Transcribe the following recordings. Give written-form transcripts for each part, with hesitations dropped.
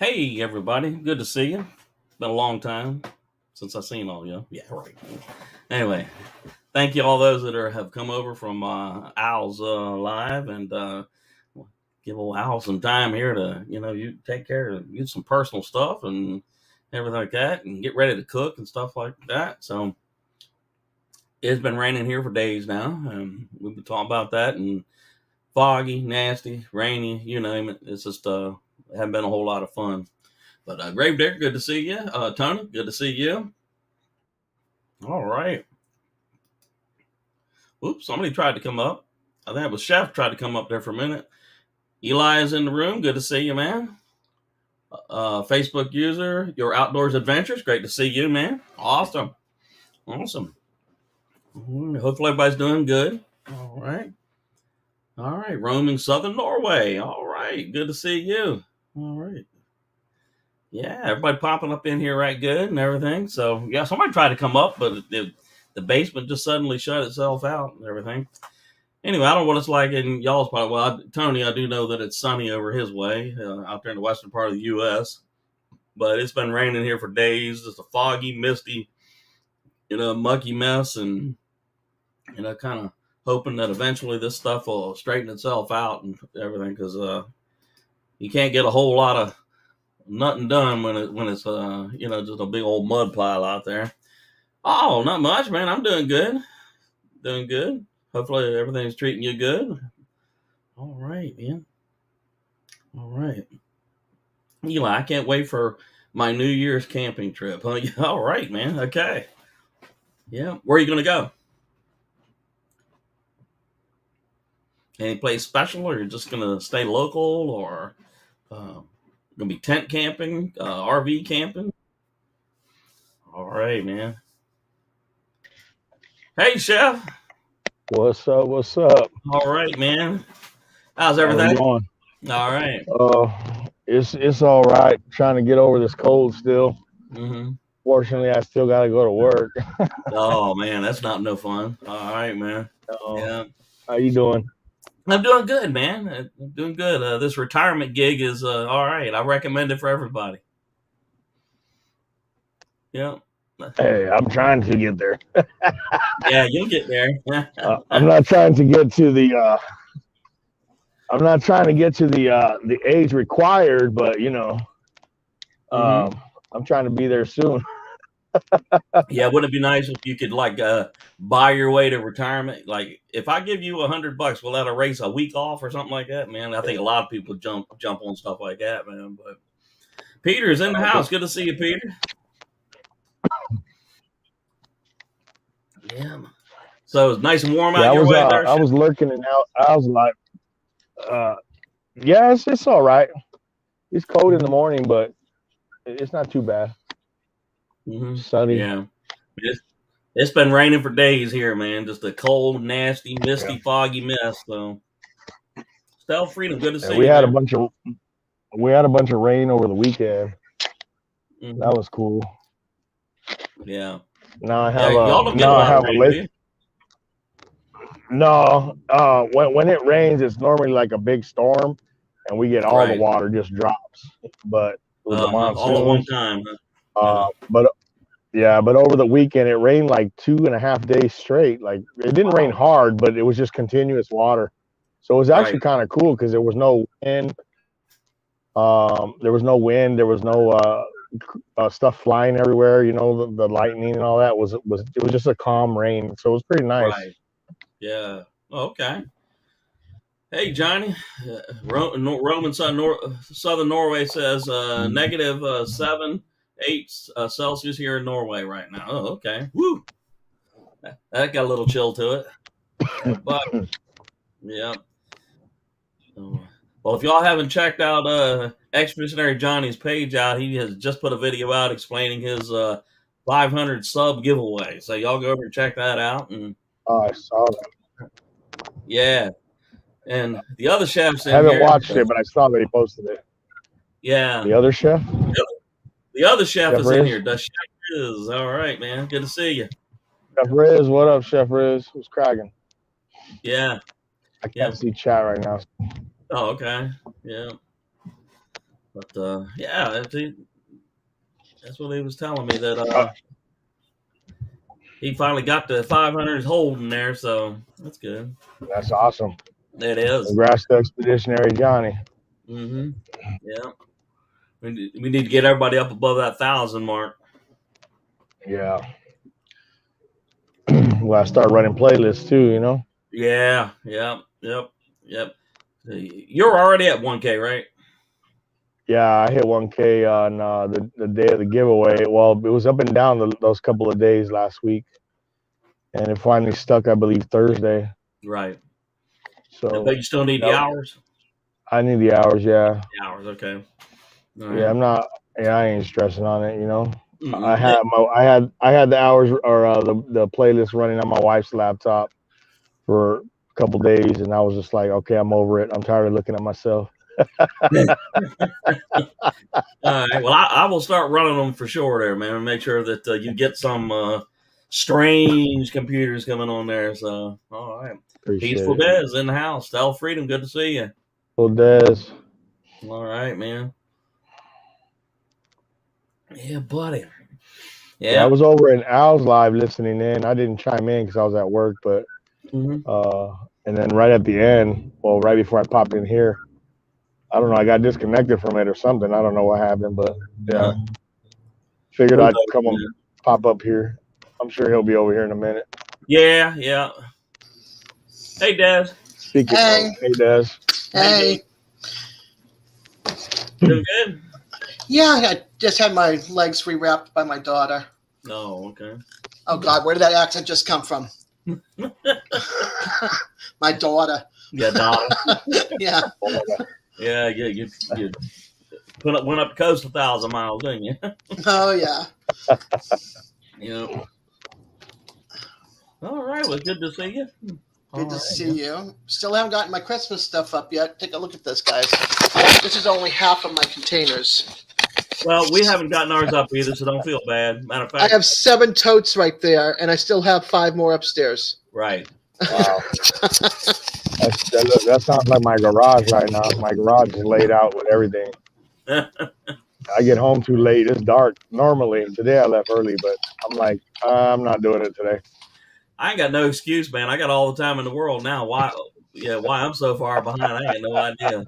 Hey everybody, good to see you. Been a long time since I've seen all you. Yeah, right. Anyway, thank you all those that have come over from Owl's live and give old Owl some time here to you take care of get some personal stuff and everything like that, and get ready to cook and stuff like that. So it's been raining here for days now, and we've been talking about that and foggy, nasty, rainy, you name it. It's just haven't been a whole lot of fun. But Grave Digger, good to see you. Tony, good to see you. All right. Oops, somebody tried to come up. I think it was Chef tried to come up there for a minute. Eli is in the room. Good to see you, man. Facebook user, Your Outdoors Adventures. Great to see you, man. Awesome. Awesome. Hopefully everybody's doing good. All right. All right. Roaming Southern Norway. All right. Good to see you. All right. Yeah, everybody popping up in here right good and everything. So yeah, somebody tried to come up, but the basement just suddenly shut itself out and everything. Anyway, I don't know what it's like in y'all's part. Well, Tony, I do know that it's sunny over his way out there in the western part of the U.S., but it's been raining here for days. Just a foggy, misty, mucky mess, and kind of hoping that eventually this stuff will straighten itself out and everything, because you can't get a whole lot of nothing done when it's just a big old mud pile out there. Oh, not much, man. I'm doing good. Doing good. Hopefully everything's treating you good. All right, man. All right. Eli, I can't wait for my New Year's camping trip. Huh? All right, man. Okay. Yeah. Where are you gonna go? Any place special, or you're just gonna stay local, or gonna be tent camping, RV camping? All right, man. Hey, Chef. What's up? What's up? All right, man. How's How's it everything? going? All right. It's all right. Trying to get over this cold still. Mm-hmm. Fortunately, I still got to go to work. Oh man, that's not no fun. All right, man. uh, Yeah, how you doing? I'm doing good, man. I'm doing good. This retirement gig is all right. I recommend it for everybody. Yeah, Hey, I'm trying to get there. yeah, you'll get there. I'm not trying to get to the. I'm not trying to get to the age required, but hmm I'm trying to be there soon. Yeah, wouldn't it be nice if you could like buy your way to retirement? Like, if I give you $100, will that erase a week off or something like that, man? I think a lot of people jump on stuff like that, man. But Peter's in the Okay. house. Good to see you, Peter. Yeah. So it's nice and warm Yeah, out your way there, I Chef? was lurking and out. I was like, uh, yeah, it's all right. It's cold in the hmm morning, but it's not too bad. Sunny. Yeah. It's been raining for days here, man. Just a cold, nasty, Yeah. misty, foggy mess. So, Stealth Freedom, good to And see you, man. we had a bunch of rain over the weekend. hmm That was cool. Yeah. Now I Yeah. have Y'all a don't get a now I lot of have a rain, do list. you? No, when it rains, it's normally like a big storm, and we get all the Right. water just drops. But with the All at one monsoons, time. Huh? uh, Yeah. but yeah, but over the weekend it rained like 2.5 days straight. Like it didn't rain Wow. hard, but it was just continuous water. So it was actually Right. kind of cool because there was no wind. There was no wind. There was no stuff flying everywhere. The lightning and all that was it was just a calm rain. So it was pretty nice. Right. Yeah. Oh, okay. Hey, Johnny. Roman Southern Norway says negative 7, 8 Celsius here in Norway right now. Oh, okay. Woo. That got a little chill to it. But, yeah. So, well, if y'all haven't checked out Expeditionary Johnny's page out, he has just put a video out explaining his 500 sub giveaway. So y'all go over and check that out. And Oh, I saw that. yeah, and the other chefs I in haven't here. watched it, but I saw that he posted it. Yeah, The other chef, the other chef Chef is in Riz. here. The chef is all right, man. Good to see you. Chef Riz, what up, Chef Riz? Who's cracking? Yeah, I yeah. can't see chat right now. Oh, okay. Yeah. But yeah, that's what he was telling me that he finally got the 500 holding there, so that's good. That's awesome. It is. Congrats to Expeditionary Johnny. Mm-hmm. Yeah. We need to get everybody up above that 1,000 mark. Yeah. Well, I start running playlists too, you know? Yeah. Yep. Yep. Yep. You're already at 1K, right? Yeah, I hit 1K on the day of the giveaway. Well, it was up and down those couple of days last week, and it finally stuck, I believe, Thursday. Right. So, But you still need the hours? I need the hours, yeah. The hours, okay. All Yeah, right. I'm not. Yeah, I ain't stressing on it, you know. I Mm-mm. had the hours or the playlist running on my wife's laptop for a couple days, and I was just like, okay, I'm over it. I'm tired of looking at myself. All right. Well, I will start running them for sure there, man, and make sure that you get some strange computers coming on there. So, all right. Appreciate Peaceful it. Des in the house. Style Freedom, good to see you. Well, Des. All right, man. Yeah, buddy. Yeah, I Yeah. was over in Al's live listening in. I didn't chime in because I was at work, but Mm-hmm. and then right at the end, well, right before I popped in here, I don't know, I got disconnected from it or something. I don't know what happened, but yeah, figured Who I'd knows, come man? pop up here. I'm sure he'll be over here in a minute. Yeah, yeah. Hey, Des. Speaking Hey, of, hey, Des. hey. Doing good? Yeah, I just had my legs rewrapped by my daughter. No, okay. Oh, God, where did that accent just come from? My daughter. Yeah, daughter. Yeah. Oh my God. Yeah, you went up the coast 1,000 miles, didn't you? Oh, yeah. Yeah. All right. Well, good to see you. Good to see you. Still haven't gotten my Christmas stuff up yet. Take a look at this, guys. This is only half of my containers. Well, we haven't gotten ours up either, so don't feel bad. Matter of I fact, have 7 totes right there, and I still have 5 more upstairs. right. Wow. That sounds like my garage right now. My garage is laid out with everything. I get home too late. It's dark normally. Today I left early, but I'm like, I'm not doing it today. I ain't got no excuse, man. I got all the time in the world now. Why? Yeah, why I'm so far behind, I got no idea.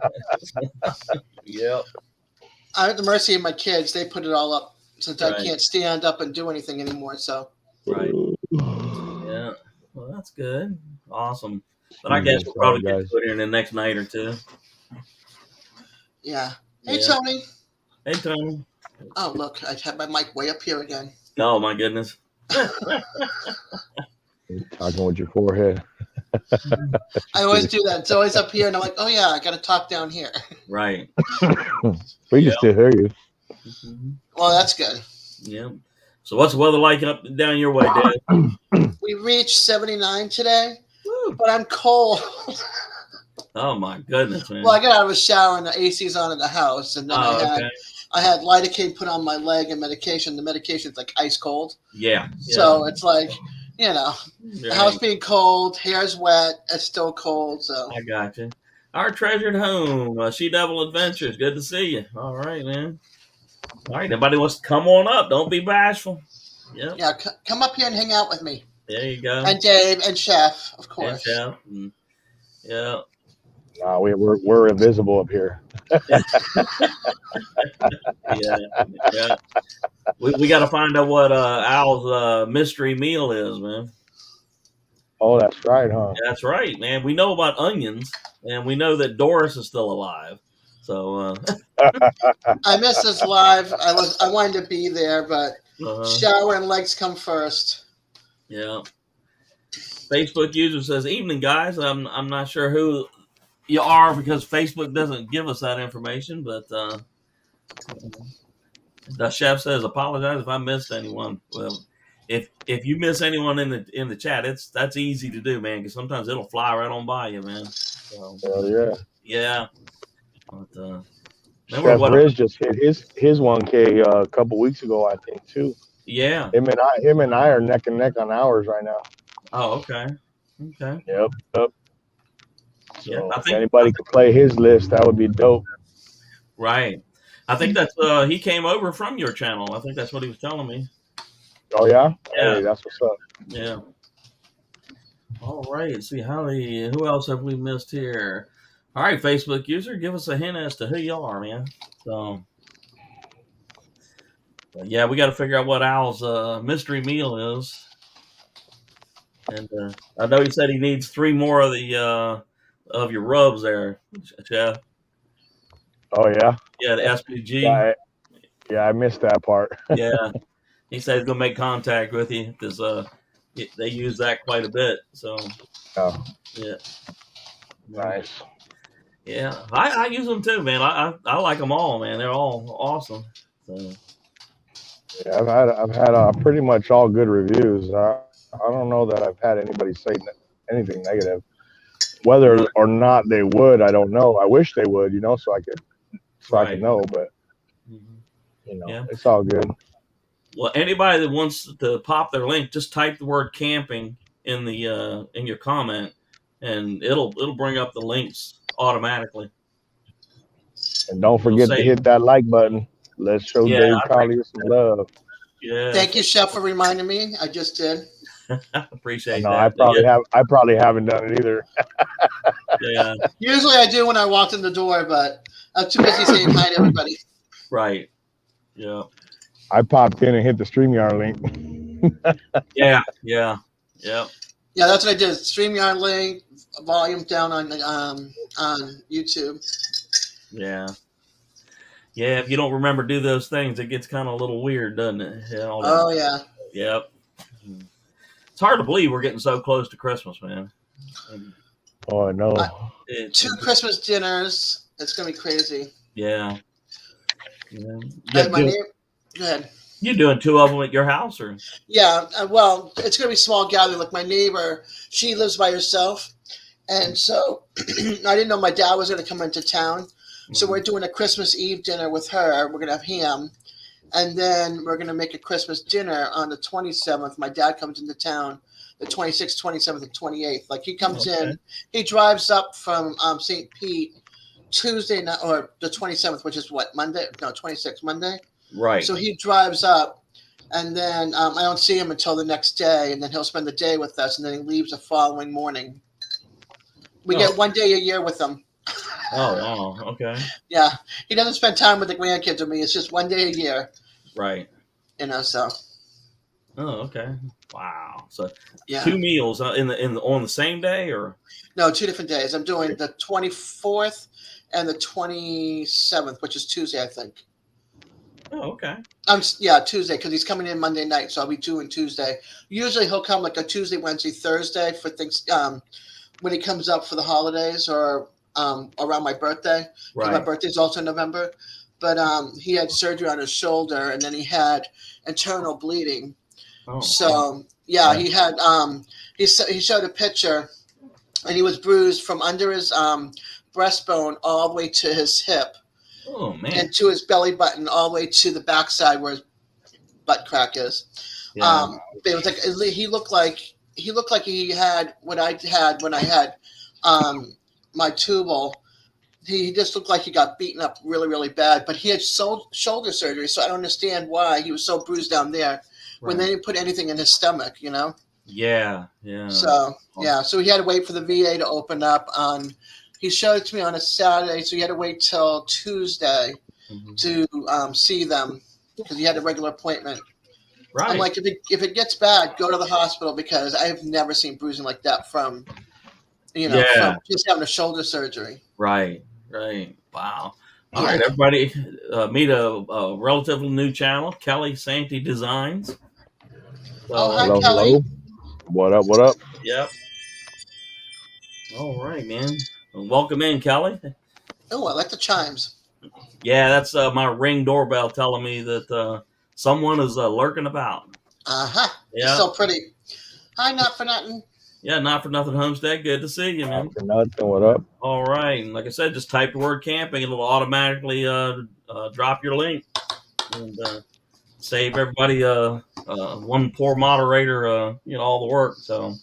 Yep. I'm at the mercy of my kids. They put it all up since Right. I can't stand up and do anything anymore. So, Right. Yeah. Well, that's good. Awesome. But I guess we'll probably get to it here in the next night or two. yeah. Hey, Yeah. Tony. Hey, Tony. Oh, look, I had my mic way up here again. Oh, my goodness. Talking with your forehead. I always do that. It's always up here, and I'm like, oh, yeah, I got to talk down here. Right. We can still hear you. Mhm. Well, that's good. Yeah. So what's the weather like up and down your way, Dad? We reached 79 today, Woo. but I'm cold. Oh, my goodness, man. Well, I got out of a shower, and the AC's on in the house, and then okay. I had lidocaine put on my leg and medication. The medication's like ice cold. Yeah. So it's like, you know, the Right. house being cold, hair's wet, it's still cold. So I got you. Our treasured home, She Devil Adventures. Good to see you. All right, man. All right, everybody wants to come on up. Don't be bashful. Yep. yeah, come up here and hang out with me. There you go. And Dave and Chef, of And course. Chef. Yeah. No, we're invisible up here. Yeah. Yeah. We got to find out what Al's mystery meal is, man. Oh, that's right, huh? That's right, man. We know about onions, and we know that Doris is still alive. So I missed this live. I wanted to be there, but uh-huh. shower and legs come first. Yeah. Facebook user says, "Evening, guys. I'm not sure who you are because Facebook doesn't give us that information, but the chef says, apologize if I missed anyone. Well, if you miss anyone in the chat, that's easy to do, man, because sometimes it'll fly right on by you, man. So, Hell yeah. yeah. But Chef Riz just hit his 1K a couple weeks ago, I think, too. Yeah. Him and I are neck and neck on ours right now. Oh, okay. Okay. Yep. So Yeah, if anybody could play his list, that would be dope. Right. I think that's he came over from your channel. I think that's what he was telling me. Oh yeah. Yeah. Hey, that's what's up. Yeah. All right. Let's see who else have we missed here? All right, Facebook user, give us a hint as to who you are, man. So, yeah, we got to figure out what Al's mystery meal is. And I know he said he needs 3 more of the of your rubs there, Jeff. Oh yeah. Yeah, the SPG. Yeah, I missed that part. Yeah, he said he's gonna make contact with you because they use that quite a bit. So, Oh, yeah, nice. yeah, I use them too, man. I like them all, man. They're all awesome. So, Yeah, I've had pretty much all good reviews. I don't know that I've had anybody say anything negative. Whether or not they would, I don't know. I wish they would, so I could know. But Yeah. it's all good. Well, anybody that wants to pop their link, just type the word camping in the in your comment, and it'll bring up the links automatically. And don't forget to hit that like button. Let's show Dave Collier some love. Yeah. Thank you, Chef, for reminding me. I just did. Appreciate no, that. I probably haven't done it either. Yeah. Usually I do when I walked in the door, but I'm too busy saying hi to everybody. Right. Yeah. I popped in and hit the StreamYard link. Yeah. Yeah, that's what I did. StreamYard link, volume down on YouTube. Yeah. Yeah, if you don't remember to do those things, it gets kind of a little weird, doesn't it? Oh, yeah. Yep. It's hard to believe we're getting so close to Christmas, man. Oh, I know. 2 Christmas dinners. It's going to be crazy. Yeah. Go ahead. You doing 2 of them at your house, or? Yeah, well, it's going to be small gathering. Like my neighbor, she lives by herself. And so I didn't know my dad was going to come into town. So we're doing a Christmas Eve dinner with her. We're going to have ham. And then we're going to make a Christmas dinner on the 27th. My dad comes into town the 26th, 27th, and 28th. Like he comes in, he drives up from St. Pete Tuesday night, or the 27th, which is what, Monday? No, 26th, Monday. Right. So he drives up, and then I don't see him until the next day, and then he'll spend the day with us, and then he leaves the following morning. We get 1 day a year with him. Oh, wow. Okay. Yeah. He doesn't spend time with the grandkids with me. It's just 1 day a year. Right. So. Oh, okay. Wow. So 2 meals on the same day, or? No, 2 different days. I'm doing the 24th and the 27th, which is Tuesday, I think. Oh, okay. Tuesday, because he's coming in Monday night, so I'll be doing Tuesday. Usually he'll come like a Tuesday, Wednesday, Thursday for things when he comes up for the holidays or around my birthday. Right. My birthday's also in November. But he had surgery on his shoulder, and then he had internal bleeding. Oh, so he had he showed a picture, and he was bruised from under his breastbone all the way to his hip. Oh, man. And to his belly button, all the way to the backside where his butt crack is. Yeah. But it was like he looked like he had what I had when I had my tubal. He just looked like he got beaten up really, really bad. But he had shoulder surgery, so I don't understand why he was so bruised down there when they didn't put anything in his stomach, Yeah. So so he had to wait for the VA to open up on. He showed it to me on a Saturday, so he had to wait till Tuesday to see them because he had a regular appointment. Right. I'm like, if it gets bad, go to the hospital because I have never seen bruising like that from from just having a shoulder surgery. Right. Wow. All right, everybody, meet a relatively new channel, Kelly Santee Designs. Hi, Kelly. Hello. What up? Yep. All right, man. Well, welcome in, Kelly. Oh, I like the chimes. Yeah, that's my Ring doorbell telling me that someone is lurking about. Yeah. So pretty. Hi, Not For Nothing. Yeah, Not For Nothing Homestead. Good to see you, man. Not For Nothing. What up? All right. And like I said, just type the word camping. It'll automatically drop your link and save everybody one poor moderator all the work. So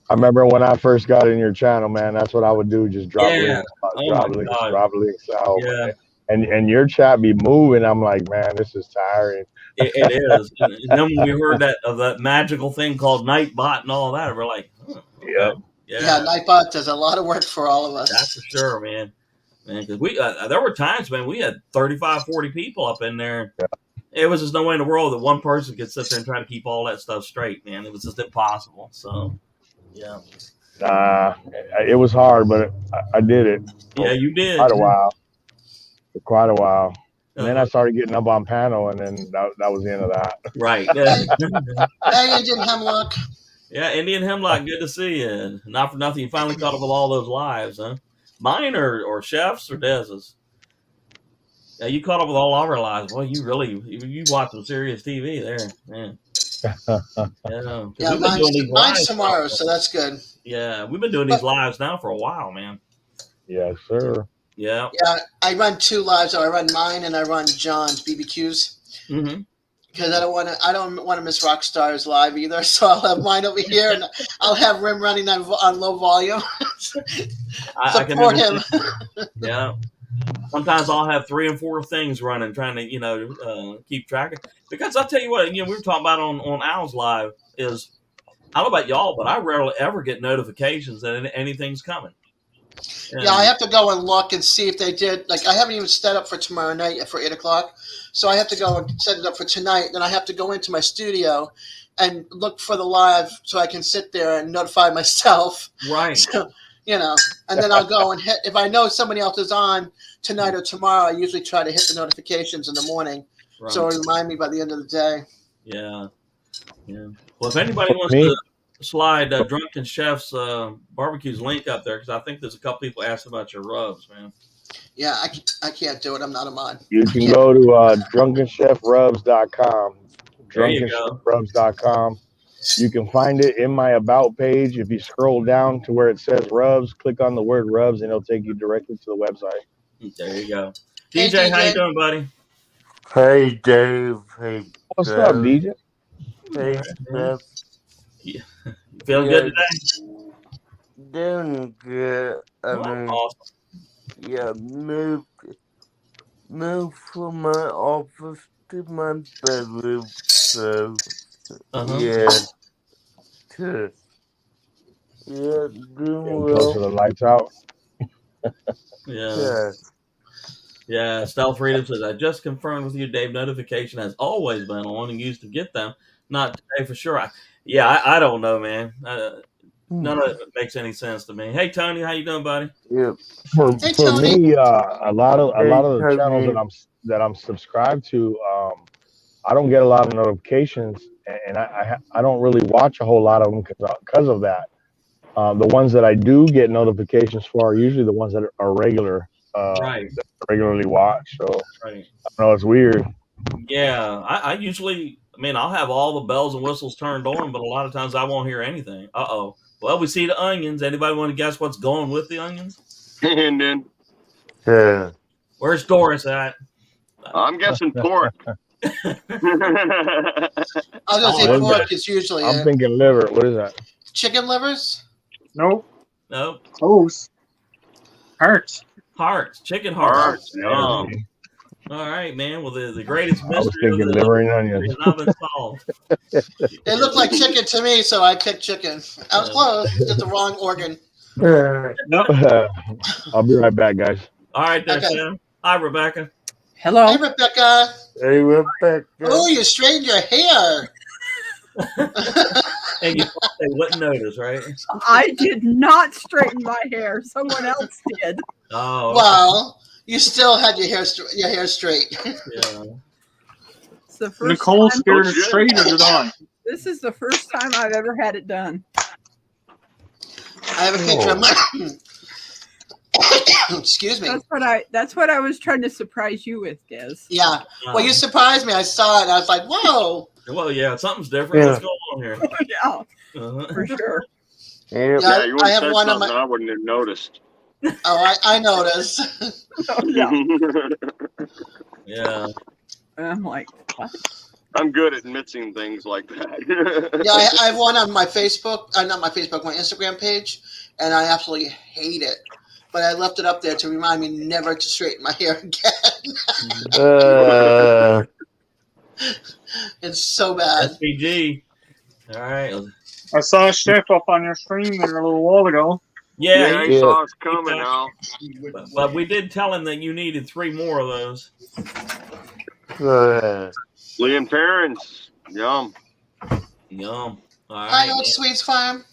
I remember when I first got in your channel, man. That's what I would do. Just drop Yeah. links, Oh drop my links, God. drop links out. Yeah. And your chat be moving. I'm like, man, this is tiring. It is. And then when we heard that of that magical thing called Nightbot and all that, we're like, okay. Yep. Yeah, Nightbot does a lot of work for all of us. That's for sure, man. Because we there were times, man, we had 35, 40 people up in there. Yeah. It was just no way in the world that one person could sit there and try to keep all that stuff straight, man. It was just impossible. So, yeah. It was hard, but I did it. Yeah, you did. Quite a while. For quite a while. And then I Uh-huh. started getting up on panel, and then that was the end of that. Right. Hey, Indian Hemlock. Yeah, Indian Hemlock, good to see you. Not for nothing, you finally caught up with all those lives, huh? Mine or Chef's or Dez's? Yeah, you caught up with all our lives. Boy, you watch some serious TV there, man. Yeah, Yeah, mine's tomorrow, so that's good. Yeah, we've been doing these lives now for a while, man. Yes, sir. Yeah. Yeah, I run 2 lives. So I run mine and I run John's BBQs. Mm-hmm. Because I don't want to miss Rockstar's live either. So I'll have mine over here, and I'll have Rim running on low volume. I can Support him. Yeah. Sometimes I'll have 3 and 4 things running, trying to keep track of. Because I'll tell you what, we were talking about on Al's live is I don't know about y'all, but I rarely ever get notifications that anything's coming. And Yeah, I have to go and look and see if they did. Like, I haven't even set up for tomorrow night for 8 o'clock. So I have to go and set it up for tonight. Then I have to go into my studio and look for the live so I can sit there and notify myself. Right. So, and then I'll go and hit. If I know somebody else is on tonight or tomorrow, I usually try to hit the notifications in the morning. Right. So it'll remind me by the end of the day. Yeah. Yeah. Well, if anybody wants to slide Drunken Chef's barbecues link up there, because I think there's a couple people asking about your rubs, man. Yeah, I can't do it. I'm not a mod. You can go to drunkenchefrubs.com. There you go. Drunkenchefrubs.com. You can find it in my about page. If you scroll down to where it says rubs, click on the word rubs, and it'll take you directly to the website. There you go. Hey, DJ, how DJ. you doing, buddy? Hey, Dave. Hey, What's up, DJ? hey, Steph. You feeling good today? Doing good. Awesome. Yeah, moved from my office to my bedroom, so yeah, doing Close to the well. lights out. Yeah. Yeah, Stealth Freedom says, I just confirmed with you, Dave. Notification has always been on and used to get them. Not today for sure. I don't know, man. None of it makes any sense to me. Hey, Tony, how you doing, buddy? Yep. For Tony. me, a lot of the Hey, channels Tony. that I'm subscribed to, I don't get a lot of notifications, and I don't really watch a whole lot of them because of that. The ones that I do get notifications for are usually the ones that are regular, Right. that I regularly watch. So Right. I know it's weird. Yeah, I usually, I'll have all the bells and whistles turned on, but a lot of times I won't hear anything. Uh-oh. Well, we see the onions. Anybody want to guess what's going with the onions? And then Yeah. Where's Doris at? I'm guessing pork. I was gonna say what is pork that? is usually I'm it. thinking liver. What is that? Chicken livers. Nope. No. Close. Hearts. Hearts. Chicken hearts. Hearts, yum. All right, man. Well, the greatest I was mystery of thinking the liver and onions. has not been solved. It looked like chicken to me, so I picked chicken. I was close, just the wrong organ. Nope. I'll be right back, guys. All right, there, Okay. Sam. Hi, Rebecca. Hello. Hey, Rebecca. Hey, Rebecca. Oh, you straightened your hair. And you thought they wouldn't notice, right? I did not straighten my hair. Someone else did. Oh, Well, you still had your hair straight. yeah. It's the first Nicole time, scared it Looks good. straight or it on? this is the first time I've ever had it done. I have a picture of my. Excuse me. That's what I was trying to surprise you with, Des. Yeah. Well, you surprised me. I saw it. And I was like, whoa. Well, yeah, something's different. Yeah. What's going on here? Yeah, Uh-huh. for sure. Yep. Yeah, Yeah, you would I have have said one of something my. I wouldn't have noticed. Oh, I noticed. Oh, yeah. Yeah. And I'm like, what? I'm good at missing things like that. Yeah, I have one on my Facebook, not my Facebook, my Instagram page, and I absolutely hate it. But I left it up there to remind me never to straighten my hair again. It's so bad. SPG. All right. I saw a chef up on your stream there a little while ago. Yeah, He saw us coming now. but we did tell him that you needed 3 more of those. Liam Parents. Yum. Yum. All Hi, right. Old man. Sweets Farm.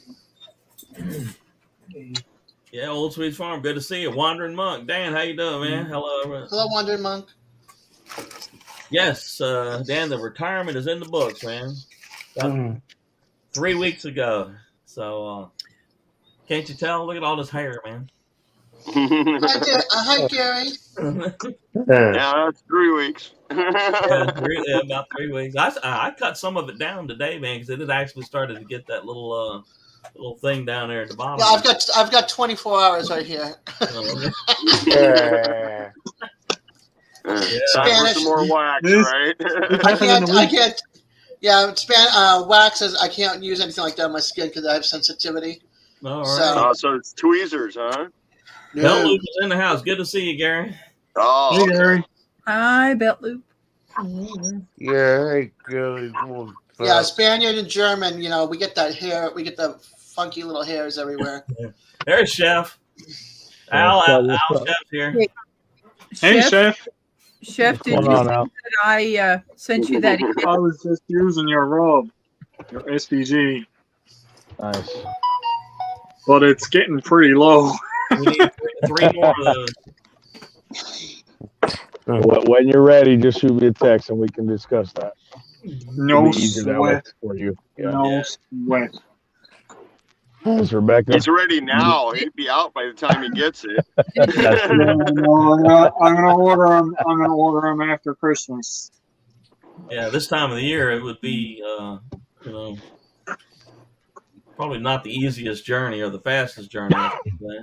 Yeah, Old Sweet Farm. Good to see you. Wandering Monk. Dan, how you doing, man? Hello. everyone. Hello, Wandering Monk. Yes, Dan, the retirement is in the books, man. About 3 weeks ago. So, can't you tell? Look at all this hair, man. Hi, Gary. Yeah, that's 3 weeks. Yeah, about 3 weeks. I cut some of it down today, man, because it had actually started to get that little thing down there at the bottom. Yeah, I've got 24 hours right here. Time for Spanish. some more wax, right? I can't. Yeah, wax is. I can't use anything like that on my skin because I have sensitivity. All right. So- So it's tweezers, huh? Belt Loop is in the house. Good to see you, Gary. Oh, Hey, Gary. Hi, Belt Loop. Yeah, Yeah, Spaniard and German. You know, we get that hair. We get the funky little hairs everywhere. There's Chef. Al Chef's here. Hey, Chef, chef. Chef, did What's you going see on, that I sent you that email? I was just using your rub, your SPG, Nice. but it's getting pretty low. We need 3 more of those. When you're ready, just shoot me a text and we can discuss that. No It'll be easier that way sweat. for you. Yeah. No Yeah. sweat. Thanks, Rebecca. he's ready now. He'd be out by the time he gets it. No, I'm gonna order them. I'm gonna order them after Christmas. Yeah, this time of the year it would be, probably not the easiest journey or the fastest journey.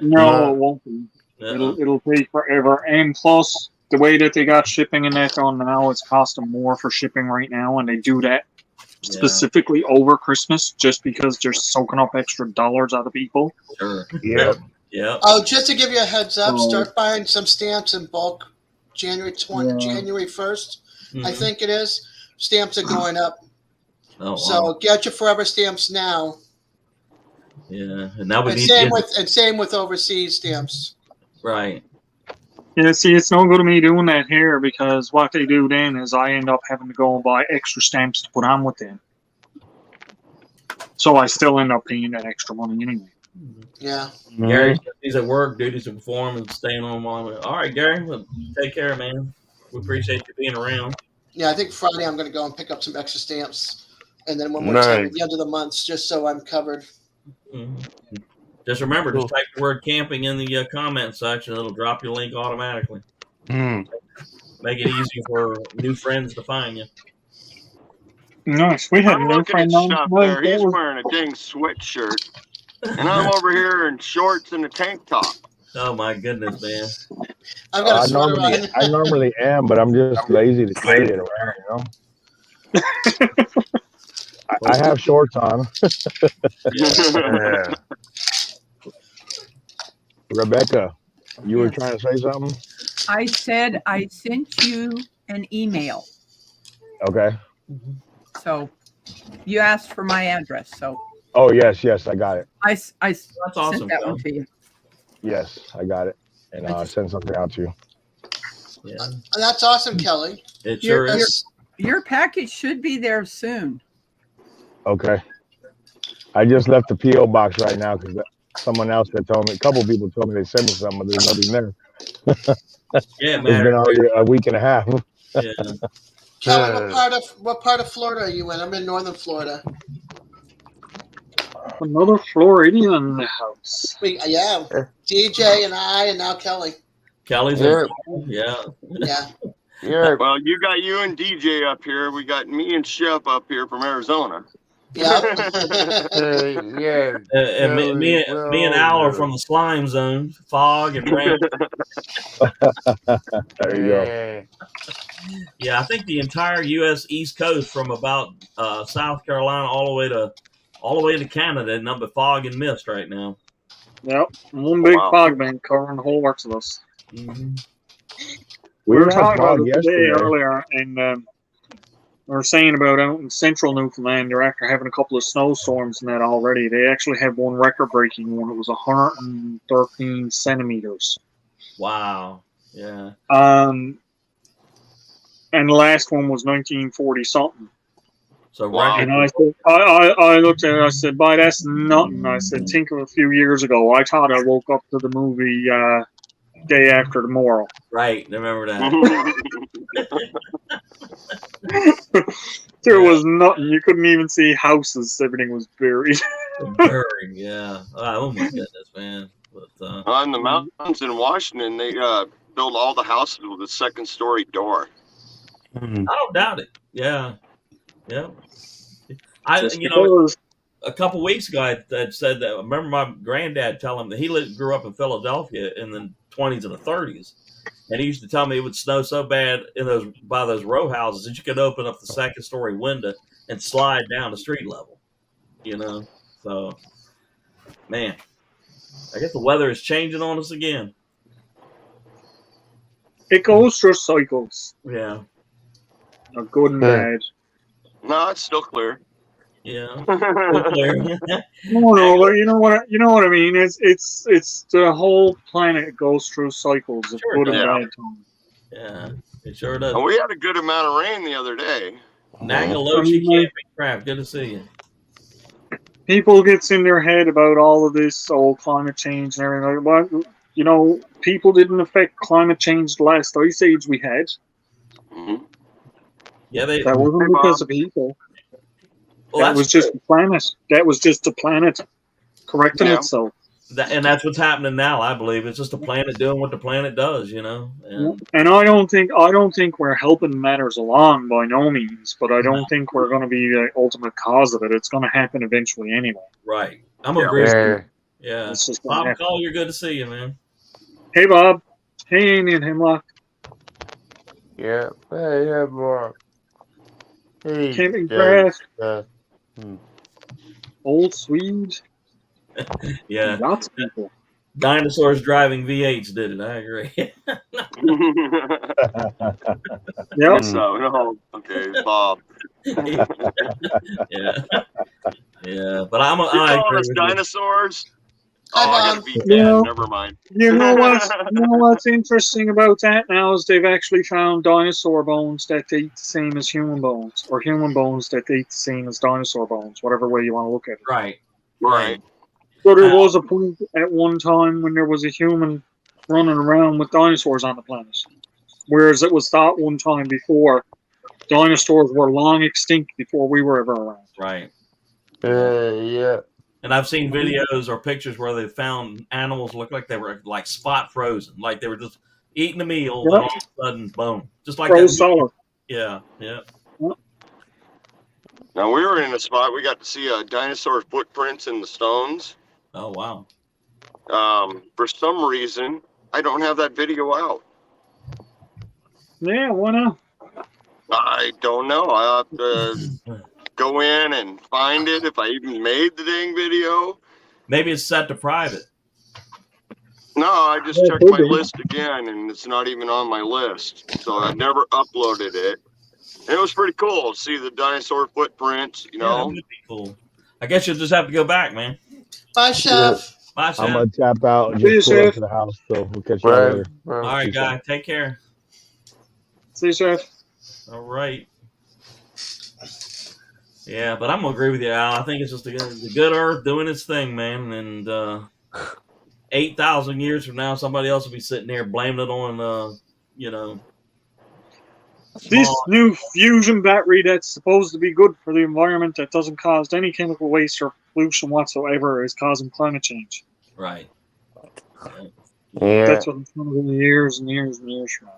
No, it won't be. Uh-uh. It'll take forever. And plus, the way that they got shipping and that on now, it's costing more for shipping right now, and they do that Yeah. specifically over Christmas just because they're soaking up extra dollars out of people. Sure. Yeah. Yep. Oh, just to give you a heads up, Oh. start buying some stamps in bulk. January Yeah. 1st, I Mhm. think it is. Stamps are going up, Oh, wow. so get your forever stamps now. Yeah, and that would And need same with overseas stamps. right. Yeah, see, it's no good to me doing that here because what they do then is I end up having to go and buy extra stamps to put on with them. So I still end up paying that extra money anyway. Yeah. Gary, he's at work, duties to perform, and staying on while. All right, Gary, well, take care, man. We appreciate you being around. Yeah, I think Friday I'm going to go and pick up some extra stamps. And then one more time at the end of the month, just so I'm covered. Mhm. Just remember, just type the word camping in the comment section. It'll drop your link automatically. Make it easy for new friends to find you. Nice. We had I'm no looking friend at on stuff tonight. there. He's wearing a dang sweatshirt. And I'm over here in shorts and a tank top. Oh my goodness, man! I've got a sweater on. I normally am, but I'm just lazy to carry it around, I have shorts on. Yeah. Rebecca, you were trying to say something? I said I sent you an email. Okay. So you asked for my address. So Oh, yes, I got it. I That's awesome. sent that Phil. one to you. Yes, I got it. And I'll send something out to you. Yeah, And that's awesome, Kelly. it sure You're- is. Your package should be there soon. Okay. I just left the P.O. box right now because someone else had told me, a couple people told me they sent me something, but there's nothing there. Yeah, It's been man. already a week and a half. Yeah. Kelly, what part of Florida are you in? I'm in northern Florida. Another Floridian in the house. Yeah. DJ and I, and now Kelly. Kelly's Yeah. yeah. Yeah. Yeah. Well, you got you and DJ up here. We got me and Chef up here from Arizona. Yep. Yeah. And me Very and Al are well. from the slime zone, fog and rain. There you go. Yeah. Yeah, I think the entire U.S. East Coast, from about South Carolina all the way to Canada, is nothing but fog and mist right now. Yep. One big Wow. fog bank covering the whole works of us. Mm-hmm. We were had talking about fog it today yesterday. earlier, and we were saying about out in central Newfoundland, they're after having a couple of snowstorms and that already. They actually had one record-breaking one. It was 113 centimeters. Wow. Yeah. And the last one was 1940 something. So Wow. And I said, I looked at it. I said, "Boy, that's nothing." I said, "Think of a few years ago. I thought I woke up to the movie Day After Tomorrow." Right. Remember that. There was nothing. You couldn't even see houses. Everything was buried. Buried. Yeah. Oh my goodness, man. But On the mountains in Washington, they build all the houses with a second-story door. I don't doubt it. Yeah. Yeah. Just You know, because. a couple weeks ago, I had said that. I remember my granddad telling me that he grew up in Philadelphia in the 20s and the 30s, and he used to tell me it would snow so bad by those row houses that you could open up the second story window and slide down to street level. You know, so man, I guess the weather is changing on us again. It goes through cycles, Yeah, of good and bad. No, it's still clear. yeah. Clear. No, but you know what I mean. It's the whole planet goes through cycles of Sure good and does. bad times. Yeah, it sure does. And we had a good amount of rain the other day. Nagaloshi camping crap. Good to see you. People gets in their head about all of this old climate change and everything. But you know, people didn't affect climate change the last ice age we had. Mhm. Yeah, they. That wasn't because of people. Well, That was just the planet. That was just the planet correcting Yeah. itself. and that's what's happening now. I believe it's just the planet doing what the planet does. You know. And, And I don't think we're helping matters along by no means, but I don't think we're going to be the ultimate cause of it. It's going to happen eventually anyway. right. I'm Yeah. agreeing. Yeah. Yeah. It's just gonna Bob happen. Collier, good to see you, man. Hey, Bob. Hey, Indian Hemlock. Yeah. Hey, Mark. Hey, Camping Dave. Craft. Old Swede. Yeah. Lots of people. Dinosaurs driving V8s did it. I agree. Yep. So, no. Okay, Bob. yeah. Yeah. But I You agree calling us with you. dinosaurs? Hi, Oh, I gotta Bob. be Yeah. dead. Never mind. You know what's interesting about that now is they've actually found dinosaur bones that eat the same as human bones, or human bones that eat the same as dinosaur bones, whatever way you want to look at it. Right. Right. So there was a point at one time when there was a human running around with dinosaurs on the planet, whereas it was thought one time before dinosaurs were long extinct before we were ever around. Right. Yeah. And I've seen videos or pictures where they found animals look like they were like spot frozen, like they were just eating a meal, and all of a sudden, boom, just like Froze that. solid. Yeah. Yeah. Now, we were in a spot, we got to see dinosaur footprints in the stones. Oh wow. For some reason, I don't have that video out. Yeah, why not? I don't know. I have to go in and find it if I even made the dang video. Maybe it's set to private. No, I just Yeah, checked could my be. list again, and it's not even on my list. So I never uploaded it. And it was pretty cool to see the dinosaur footprints, you Yeah, that know. would be cool. I guess you'll just have to go back, man. Bye, Chef. Bye, I'm Chef. gonna tap out and See you, just pull up Chef. to the house, so we'll catch you Right. later. All right, guy. Take care. See you, Chef. All right. Yeah, but I'm gonna agree with you, Al. I think it's just the good Earth doing its thing, man. And 8,000 years from now, somebody else will be sitting there blaming it on, This small- new fusion battery that's supposed to be good for the environment, that doesn't cause any chemical waste or pollution whatsoever, is causing climate change. Right. Yeah. That's what it's going to be years and years and years from now.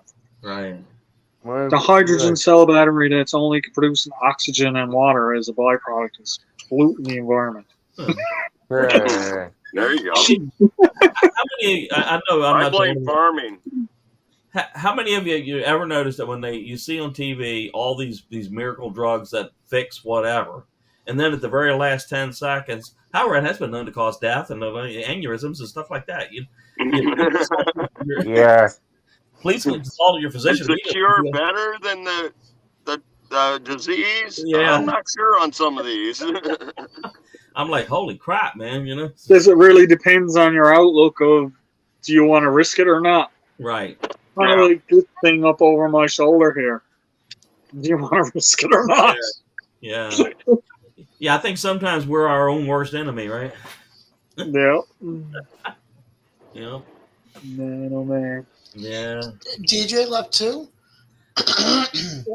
Right. The hydrogen cell battery that's only producing oxygen and water as a byproduct is polluting the environment. Yeah. There you go. How many? I know I'm I not blame doing- farming. How many of you ever notice that when you see on TV all these miracle drugs that fix whatever, and then at the very last 10 seconds, however, it has been known to cause death and aneurysms and stuff like that. Yeah. Please consult your Is physician. the cure better than the disease? Yeah. I'm not sure on some of these. I'm like, holy crap, man! You know, Because it really depends on your outlook of, do you want to risk it or not? right? Kind of like this thing up over my shoulder here. Do you want to risk it or not? Yeah, yeah. I think sometimes we're our own worst enemy, right? Yeah. You know, Man, oh man. yeah. DJ left too.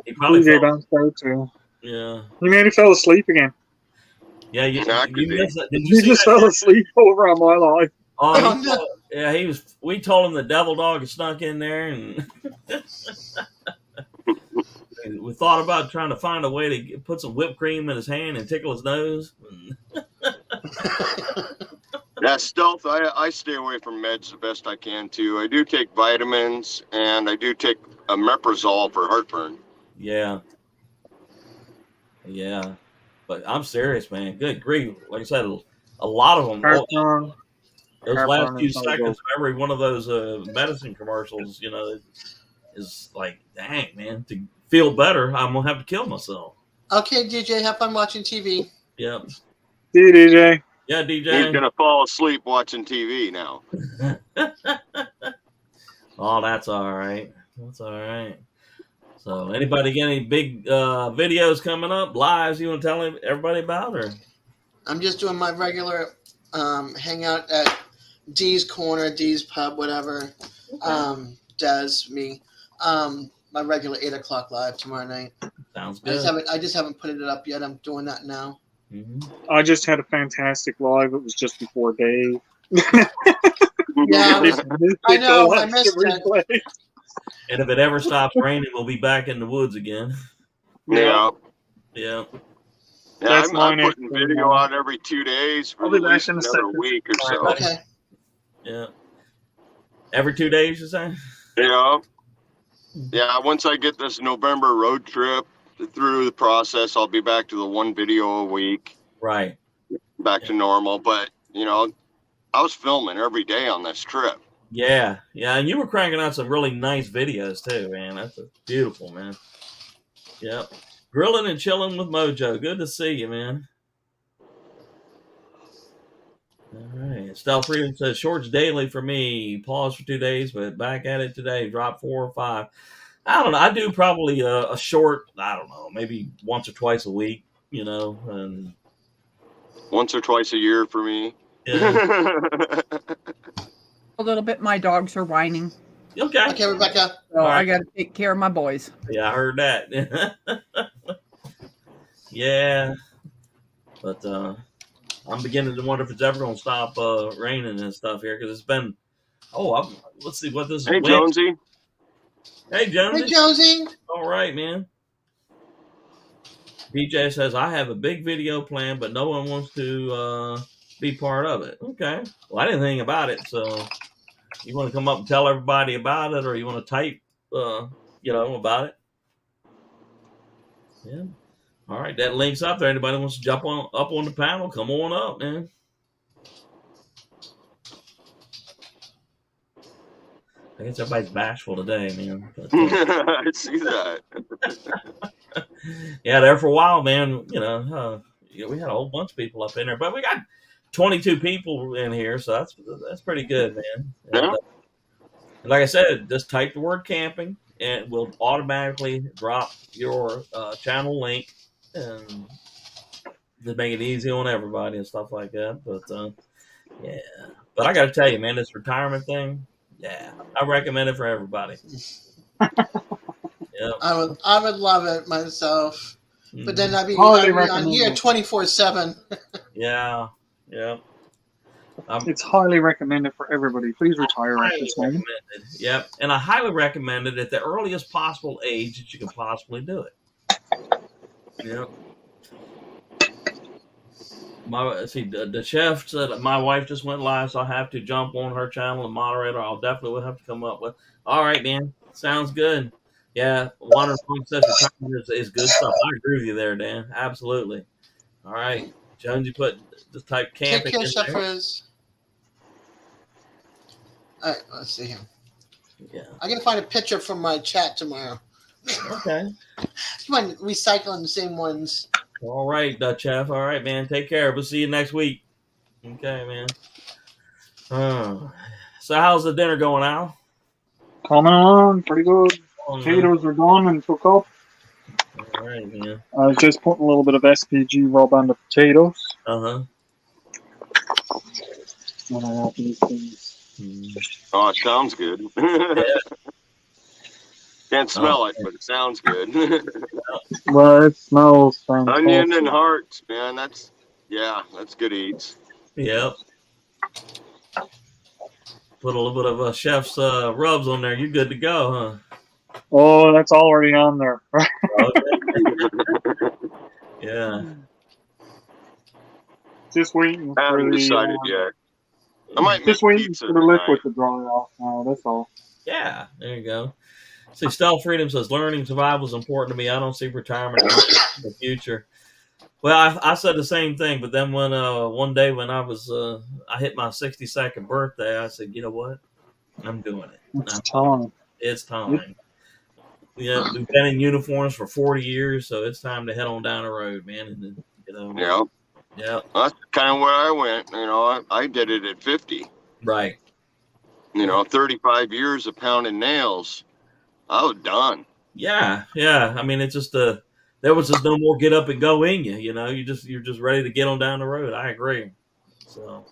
He probably DJ fell, bounced out too. yeah, He maybe fell asleep again. yeah. You Exactly. missed that. Did He you see just that? fell asleep over on my life. Oh, Oh, he no. told- yeah, he was. We told him the devil dog had snuck in there, and we thought about trying to find a way to put some whipped cream in his hand and tickle his nose. Yeah, stealth. I stay away from meds the best I can too. I do take vitamins and I do take omeprazole for heartburn. Yeah, yeah. But I'm serious, man. Good grief! Like I said, a lot of them. Heartburn. Those Heartburn last few is no seconds good. of every one of those medicine commercials, you know, is like, dang, man, to feel better, I'm gonna have to kill myself. Okay, DJ, have fun watching TV. Yep. See you, DJ. Yeah, He's DJ. gonna fall asleep watching TV now. Oh, that's all right. That's all right. So, anybody get any big videos coming up, lives you want to tell everybody about, or? I'm just doing my regular hangout at D's Corner, D's Pub, whatever. Does me. My regular 8:00 live tomorrow night. Sounds I good. just haven't put it up yet. I'm doing that now. Mhm. I just had a fantastic live. It was just before Dave. Yeah, If you missed I it, know, go I watch missed the it. replay. And if it ever stops raining, we'll be back in the woods again. Yeah. Yeah. Yeah, That's I'm my putting next video thing. out every 2 days for I'll be at back least in a another second. week or All so. right, Okay. Yeah. Every 2 days, you say? Yeah. Yeah, once I get this November road trip through the process, I'll be back to the one video a week, Right. back to normal. But, you know, I was filming every day on this trip. Yeah. Yeah. And you were cranking out some really nice videos too, man. That's beautiful, man. Yep. Grilling and chilling with Mojo. Good to see you, man. All right. Stealth Freedom says shorts daily for me. Pause for 2 days, but back at it today. Drop 4 or 5. I don't know. I do probably a short, I don't know, maybe once or twice a week, you know. And Once or twice a year for me. yeah. A little bit. My dogs are whining, Okay. Okay, Rebecca. so All right. I got to take care of my boys. Yeah, I heard that. Yeah. But I'm beginning to wonder if it's ever going to stop raining and stuff here because it's been, let's see what this Hey, wind- Jonesy. Hey, Jonesy. Hey, Josie. All right, man. DJ says, I have a big video plan, but no one wants to be part of it. Okay. Well, I didn't think about it, so you want to come up and tell everybody about it, or you want to type, about it? Yeah. All right, that link's up there. Anybody wants to jump up on the panel, come on up, man. I guess everybody's bashful today, man. But, I see that. yeah, there for a while, man. We had a whole bunch of people up in there, but we got 22 people in here, so that's pretty good, man. Yeah. And like I said, just type the word camping, and it will automatically drop your channel link, and just make it easy on everybody and stuff like that. But yeah, but I got to tell you, man, this retirement thing, yeah, I recommend it for everybody. Yep. I would love it myself, but then I'd be Highly on recommend here it. 24/7. Yeah, yeah. It's highly recommended for everybody. Please retire at Highly this moment. recommended. Yep, and I highly recommend it at the earliest possible age that you can possibly do it. Yep. The chef said my wife just went live, so I have to jump on her channel and moderator. I'll definitely will have to come up with. All right, man. Sounds good. Yeah, water and says retirement is good stuff. I agree with you there, Dan. Absolutely. All right, Jones, you put just type Take camping care, in there. Shepherds. All right, let's see here. Yeah. I'm gonna find a picture from my chat tomorrow. Okay. Come on, recycling the same ones. All right, Dutch Chef. All right, man. Take care. We'll see you next week. Okay, man. So how's the dinner going, Al? Coming on, pretty good. Oh, man. Potatoes are done and cooked up. All right, man. I was just putting a little bit of SPG rub on the potatoes. Uh-huh. When I have these things. Oh, it sounds good. Can't smell it, but it sounds good. Well, it smells fantastic. Onion and hearts, man. That's good eats. Yep. Put a little bit of chef's rubs on there. You're good to go, huh? Oh, that's already on there. Yeah. Just waiting I for haven't the. decided yet. I might make Just waiting pizza for the liquid tonight. to dry off now. That's all. Yeah. There you go. See, Stealth Freedom says learning survival is important to me. I don't see retirement in the future. Well, I said the same thing, but then when one day when I was I hit my 62nd birthday, I said, you know what? I'm doing it. It's time. It's time. Yeah, we've been in uniforms for 40 years, so it's time to head on down the road, man. And Yeah. Yeah. That's kind of where I went. You know, I did it at 50. Right. 35 years of pounding nails. I was done. Yeah. I mean, it's just there was just no more get up and go in you. You're just ready to get on down the road. I agree. So,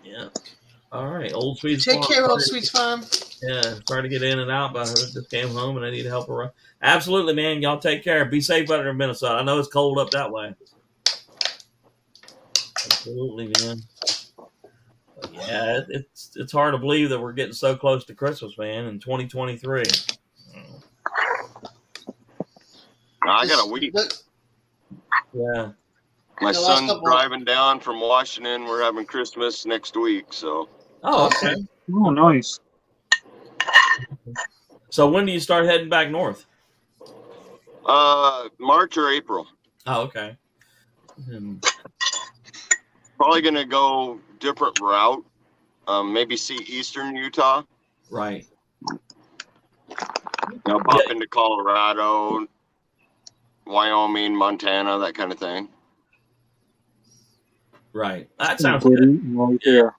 yeah. All right, Old Sweets Take Farm. care, Old Sweets Farm. Yeah, started to get in and out, but I just came home and I need help around. Absolutely, man. Y'all take care. Be safe out there in Minnesota. I know it's cold up that way. Absolutely, man. But yeah, it's hard to believe that we're getting so close to Christmas, man, in 2023. I got a week. Yeah. My The last son's couple- driving down from Washington. We're having Christmas next week, so. Oh, okay. Oh, nice. So when do you start heading back north? March or April. Oh, okay. Probably gonna go different route. Maybe see eastern Utah. Right. Pop into Colorado, Wyoming, Montana, that kind of thing. Right. That sounds Good good. eating right there.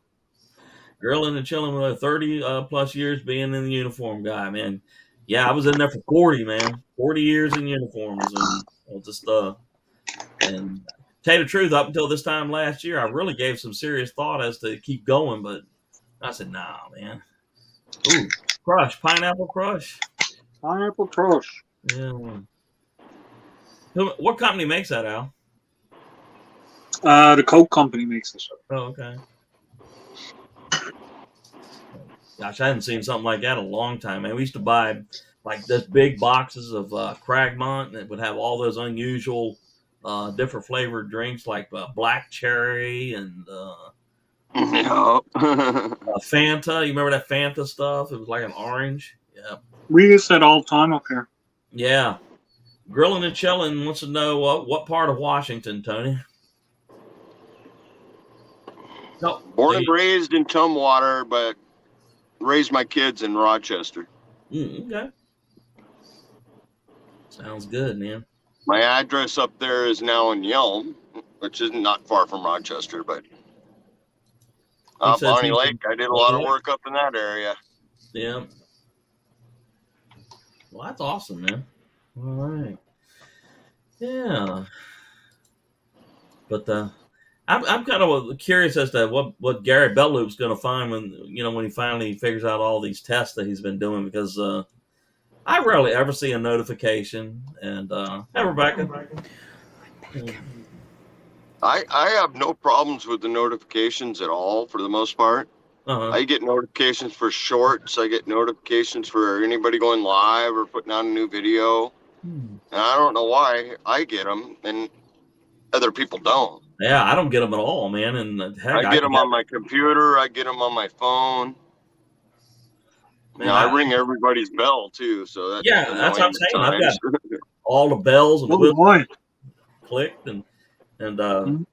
Grilling and chilling with 30 plus years being in the uniform guy, man. Yeah, I was in there for 40, man. 40 years in uniforms, and and tell you the truth, up until this time last year, I really gave some serious thought as to keep going, but I said, nah, man. Ooh, Crush, Pineapple Crush. Pineapple Crush. Yeah. What company makes that, Al? The Coke company makes this. Oh, okay. Gosh, I hadn't seen something like that in a long time, man. We used to buy like this big boxes of Cragmont that would have all those unusual different flavored drinks like black cherry and Fanta. You remember that Fanta stuff? It was like an orange. Yeah. We use that all the time up here. Yeah. Grilling and Chilling wants to know what part of Washington, Tony? No. Born and raised in Tumwater, but raised my kids in Rochester. Okay. Sounds good, man. My address up there is now in Yelm, which is not far from Rochester, but Bonnie Lake, I did a lot of work up in that area. Yeah. Well, that's awesome, man. All right. Yeah. But I'm kind of curious as to what Gary Belloop's going to find when he finally figures out all these tests that he's been doing, because I rarely ever see a notification. And hey, Rebecca. I have no problems with the notifications at all for the most part. Uh-huh. I get notifications for shorts. I get notifications for anybody going live or putting out a new video. And I don't know why I get them and other people don't. Yeah, I don't get them at all, man. And heck, I get them on my computer. I get them on my phone. Man, I ring everybody's bell too, so that's yeah, that's what I'm annoying saying. at I've got times. all the bells and the Oh whistles boy. clicked, and Mhm.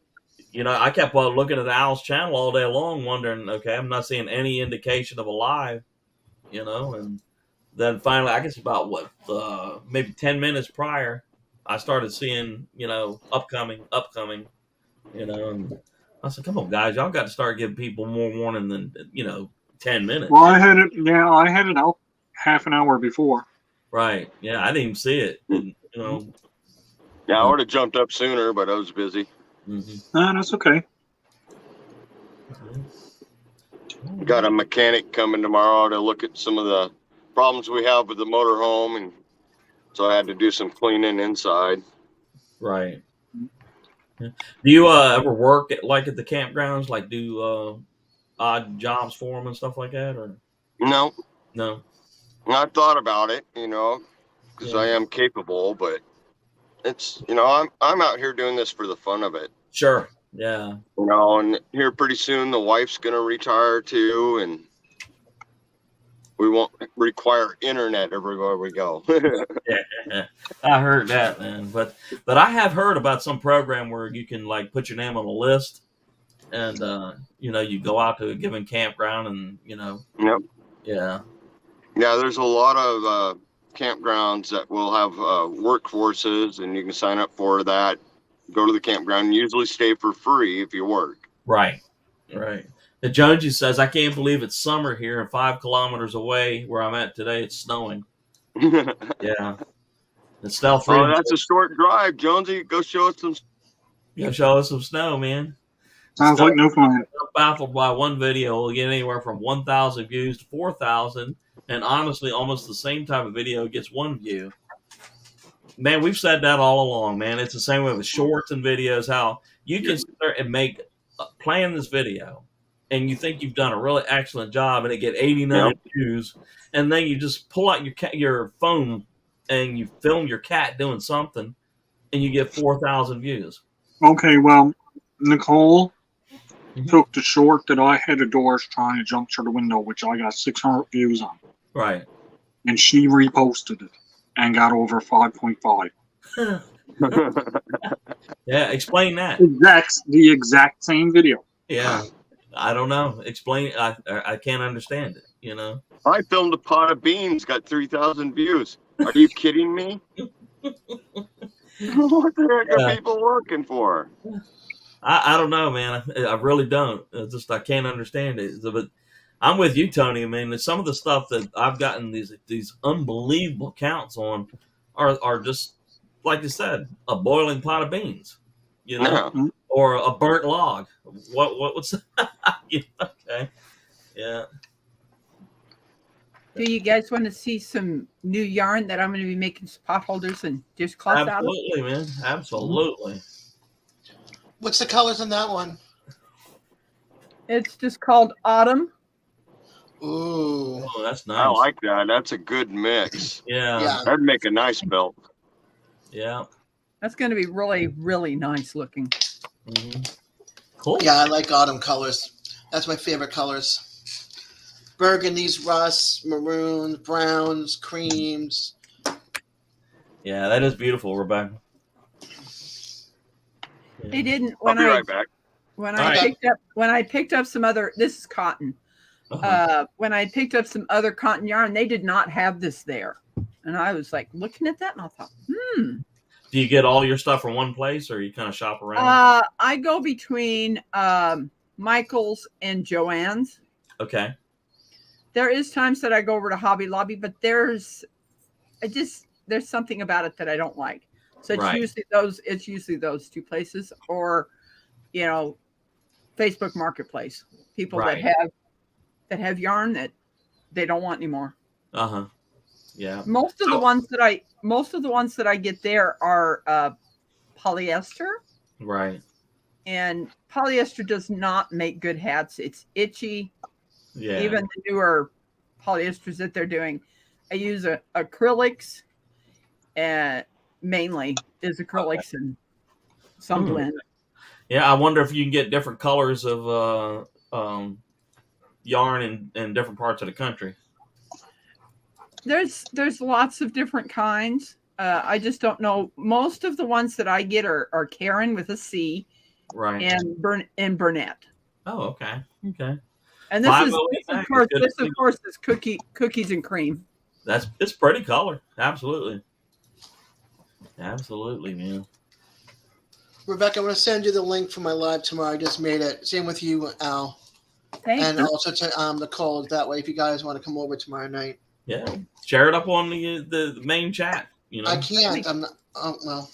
I kept looking at Al's channel all day long, wondering, okay, I'm not seeing any indication of a live, and then finally, I guess about maybe 10 minutes prior, I started seeing, upcoming, and I said, come on, guys, y'all got to start giving people more warning than 10 minutes. Well, I had it. Yeah, I had it out half an hour before. Right? Yeah, I didn't even see it. And, Yeah, I would have jumped up sooner, but I was busy. That's okay. Got a mechanic coming tomorrow to look at some of the problems we have with the motorhome, and so I had to do some cleaning inside. Right. Yeah. Do you ever work at the campgrounds, like do odd jobs for them and stuff like that, or No, no? I thought about it, because I am capable, but it's I'm out here doing this for the fun of it. Sure. Yeah. And here pretty soon the wife's gonna retire too, and we won't require internet everywhere we go. Yeah. I heard that, man. But I have heard about some program where you can put your name on a list, and you go out to a given campground, and Yep. Yeah. Yeah, there's a lot of campgrounds that will have workforces, and you can sign up for that. Go to the campground and usually stay for free if you work. Right. The Jonesy says, I can't believe it's summer here, and 5 kilometers away where I'm at today, it's snowing. Yeah. And Stealth Oh, Freedom that's a short drive, Jonesy. Go show us some. show us some snow, man. Sounds like no fun. I'm baffled by one video will get anywhere from 1,000 views to 4,000, and honestly, almost the same type of video gets 1 view. Man, we've said that all along, man. It's the same way with shorts and videos. How you can sit there and plan this video, and you think you've done a really excellent job, and it get 89 views, and then you just pull out your phone and you film your cat doing something, and you get 4,000 views. Okay, well, Nicole took the short that I had a Doris trying to jump through the window, which I got 600 views on. Right. And she reposted it and got over 5.5. Yeah, explain that. The exact same video. Yeah, I don't know. Explain. I can't understand it. I filmed a pot of beans, got 3,000 views. Are you kidding me? What the heck are people looking for? I don't know, man. I really don't. I can't understand it. But I'm with you, Tony. I mean, some of the stuff that I've gotten these unbelievable counts on are just, like you said, a boiling pot of beans, or a burnt log. What's okay? Yeah. Do you guys want to see some new yarn that I'm going to be making some pot holders and dishcloths out of? Absolutely, man. Absolutely. What's the colors on that one? It's just called Autumn. Ooh. Oh, that's nice. I like that. That's a good mix. Yeah. That'd make a nice belt. Yeah. That's going to be really, really nice looking. Mm-hmm. Cool. Yeah, I like autumn colors. That's my favorite colors. Burgundies, rusts, maroons, browns, creams. Yeah, that is beautiful, Rebecca. They didn't I'll be right back. when I picked up some other. This is cotton. When I picked up some other cotton yarn, they did not have this there, and I was like looking at that, and I thought, Do you get all your stuff from one place, or you kind of shop around? I go between Michael's and Joann's. Okay. There is times that I go over to Hobby Lobby, but there's something about it that I don't like. So it's usually those two places, or Facebook Marketplace. People that have yarn that they don't want anymore. Yeah. Most of the ones that I get there are polyester. Right. And polyester does not make good hats. It's itchy. Yeah. Even the newer polyesters that they're doing. I use acrylics, and mainly is acrylics and some blend. Yeah, I wonder if you can get different colors of yarn in different parts of the country. There's lots of different kinds. I just don't know. Most of the ones that I get are Karen with a C Right. and Burnett. Oh, okay. Okay. And this is, 508 of Mac, course, it's good to see. is cookies and cream. It's pretty color. Absolutely. Absolutely, man. Rebecca, I'm going to send you the link for my live tomorrow. I just made it. Same with you, Al. Thank And you. also to Nicole. That way, if you guys want to come over tomorrow night. Yeah. Share it up on the main chat. You know. I can't. I'm not. Oh, well,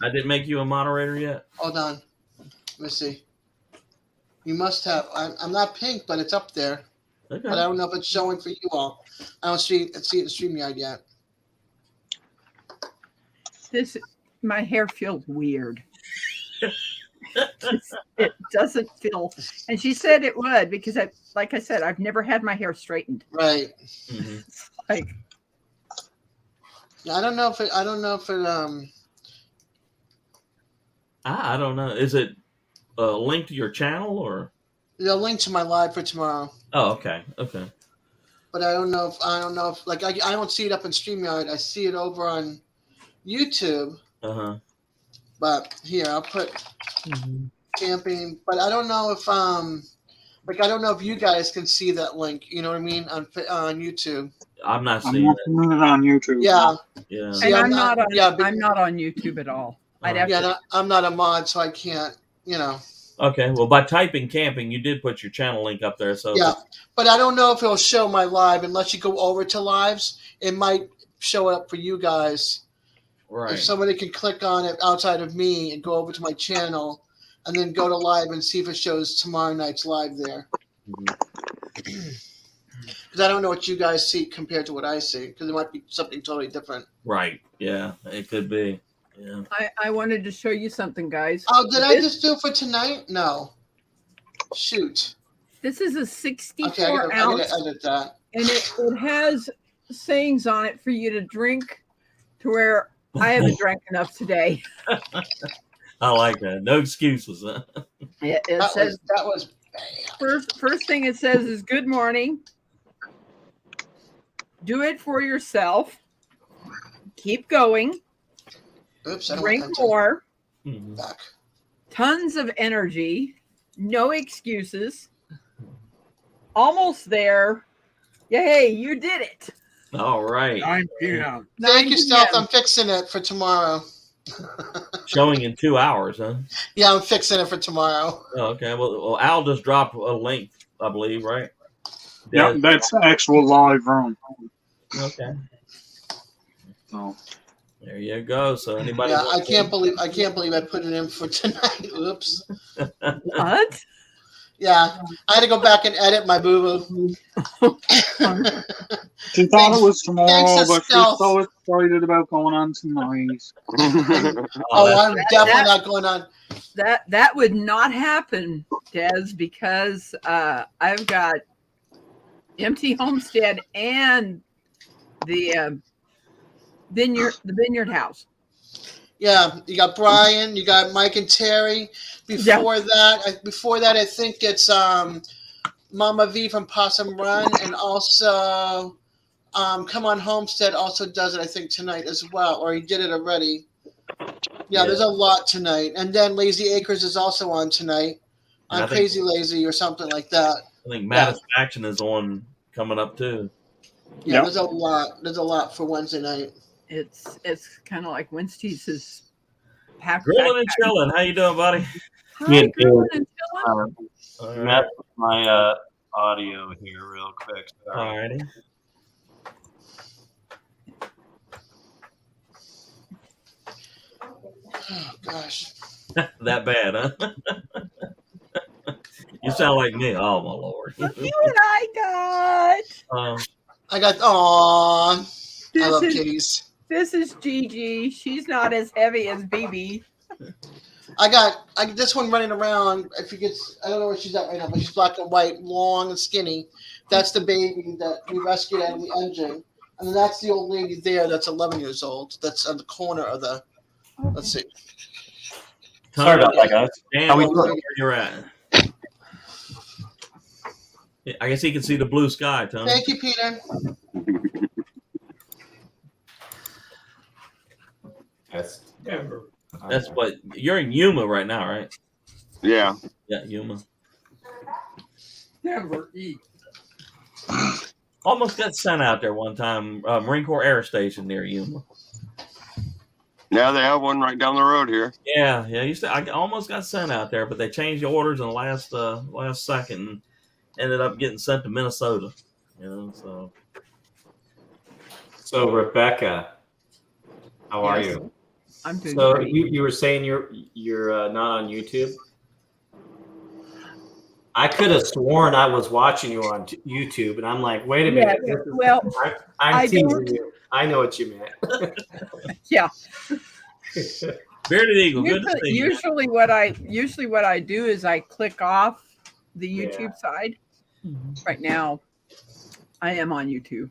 I didn't make you a moderator yet. hold on. Let me see. You must have. I'm not pink, but it's up there. Okay. But I don't know if it's showing for you all. I don't see it in StreamYard yet. My hair feels weird. It doesn't feel, and she said it would because like I said, I've never had my hair straightened. Right. Mhm. Like, I don't know if it. I don't know. Is it a link to your channel or? The link to my live for tomorrow. Oh, okay. Okay. But I don't know if like I don't see it up in StreamYard. I see it over on YouTube. Uh-huh. But here I'll put camping. But I don't know if like I don't know if you guys can see that link. You know what I mean on YouTube. I'm not I'm seeing not it. seeing it on YouTube. Yeah. Yeah. See, and I'm I'm not- not on. yeah, but- I'm not on YouTube at all. I'd have Yeah, to. I'm not a mod, so I can't. You know. Okay. Well, by typing camping, you did put your channel link up there. So Yeah, but I don't know if it'll show my live unless you go over to lives. It might show up for you guys. right. If somebody can click on it outside of me and go over to my channel and then go to live and see if it shows tomorrow night's live there. Mhm. Because I don't know what you guys see compared to what I see. Because it might be something totally different. Right. Yeah. It could be. Yeah. I wanted to show you something, guys. Oh, did I This- just do it for tonight? No. Shoot. This is a Okay, 64 I ounce, gotta edit that. and it has sayings on it for you to drink to where I haven't drank enough today. I like that. No excuses. Huh? It That says was bad. first thing it says is good morning. Do it for yourself. Keep going. Oops, I don't Drink want that more. Mhm. back. Tons of energy. No excuses. Almost there. Yay, you did it. All right. 9 p.m. Thank you, 9 Stealth. p.m. I'm fixing it for tomorrow. Showing in 2 hours, huh? Yeah, I'm fixing it for tomorrow. Oh, okay. Well, Al just dropped a link, I believe, right? Yeah, that's the actual live room. Okay. So There you go. So anybody? Yeah, I can't believe I put it in for tonight. Oops. What? Yeah, I had to go back and edit my boo boo. she thought it was tomorrow, thanks to but she's Stealth. so excited about going on tonight. Oh, I'm definitely not going on. That would not happen, Des, because I've got Empty Homestead and the Vineyard House. Yeah, you got Brian, you got Mike and Terry. Before that, I think it's Mama V from Possum Run, and also Come On Homestead also does it, I think, tonight as well, or he did it already. Yeah, there's a lot tonight, and then Lazy Acres is also on tonight. And I On think- Crazy Lazy or something like that. I think Madison Action is on coming up too. Yeah, Yep. there's a lot. There's a lot for Wednesday night. It's kind of like Wednesday's is packed. Grilling and chilling. How you doing, buddy? Hi, Yeah, grilling and chilling. All Mess right. with my audio here real quick. Sorry. All righty. Oh gosh. That bad, huh? You sound like me. Oh my lord. Look you and I got. I got I love This is, kitties. this is Gigi. She's not as heavy as BB. I got this one running around. If you get, I don't know where she's at right now, but she's black and white, long and skinny. That's the baby that we rescued out of the engine, and then that's the old lady there. That's 11 years old. That's on the corner of the. Let's see. Sorry about that, guys. Dan, How we where doing? you're at. Yeah, I guess he can see the blue sky, Tony. Thank you, Peter. Yes. That's what you're in Yuma right now, right? Yeah. Yeah, Yuma. Never eat. Almost got sent out there one time. Marine Corps Air Station near Yuma. Now they have one right down the road here. Yeah. I almost got sent out there, but they changed the orders in the last second and ended up getting sent to Minnesota. So Rebecca, how are Yes. you? I'm doing So great. you were saying you're not on YouTube? I could have sworn I was watching you on YouTube, and I'm like, wait a minute. Yeah, well, I'm I teasing don't- you. I know what you meant. Yeah. Bearded Eagle, good to see you. Usually what I do is I click off the YouTube side. Right now, I am on YouTube.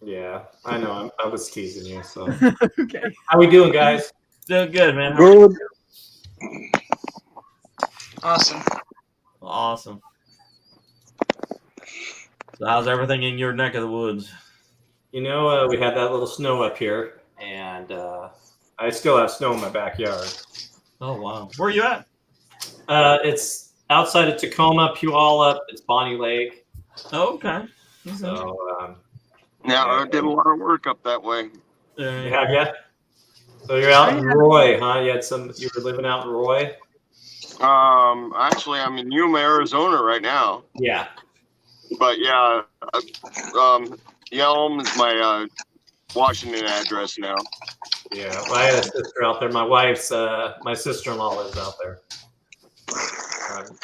Yeah, I know. I was teasing you. So Okay. how we doing, guys? Doing good, man. Good. Awesome. Awesome. So how's everything in your neck of the woods? We had that little snow up here, and I still have snow in my backyard. Oh wow, where are you at? It's outside of Tacoma, Puyallup. It's Bonnie Lake. Oh, okay. So Now I did a lot of work up that way. you have ya? So you're out in Roy, huh? You were living out in Roy? Actually, I'm in Yuma, Arizona right now. Yeah. But yeah, Yelm is my Washington address now. Yeah. Well, I had a sister out there. My sister-in-law lives out there.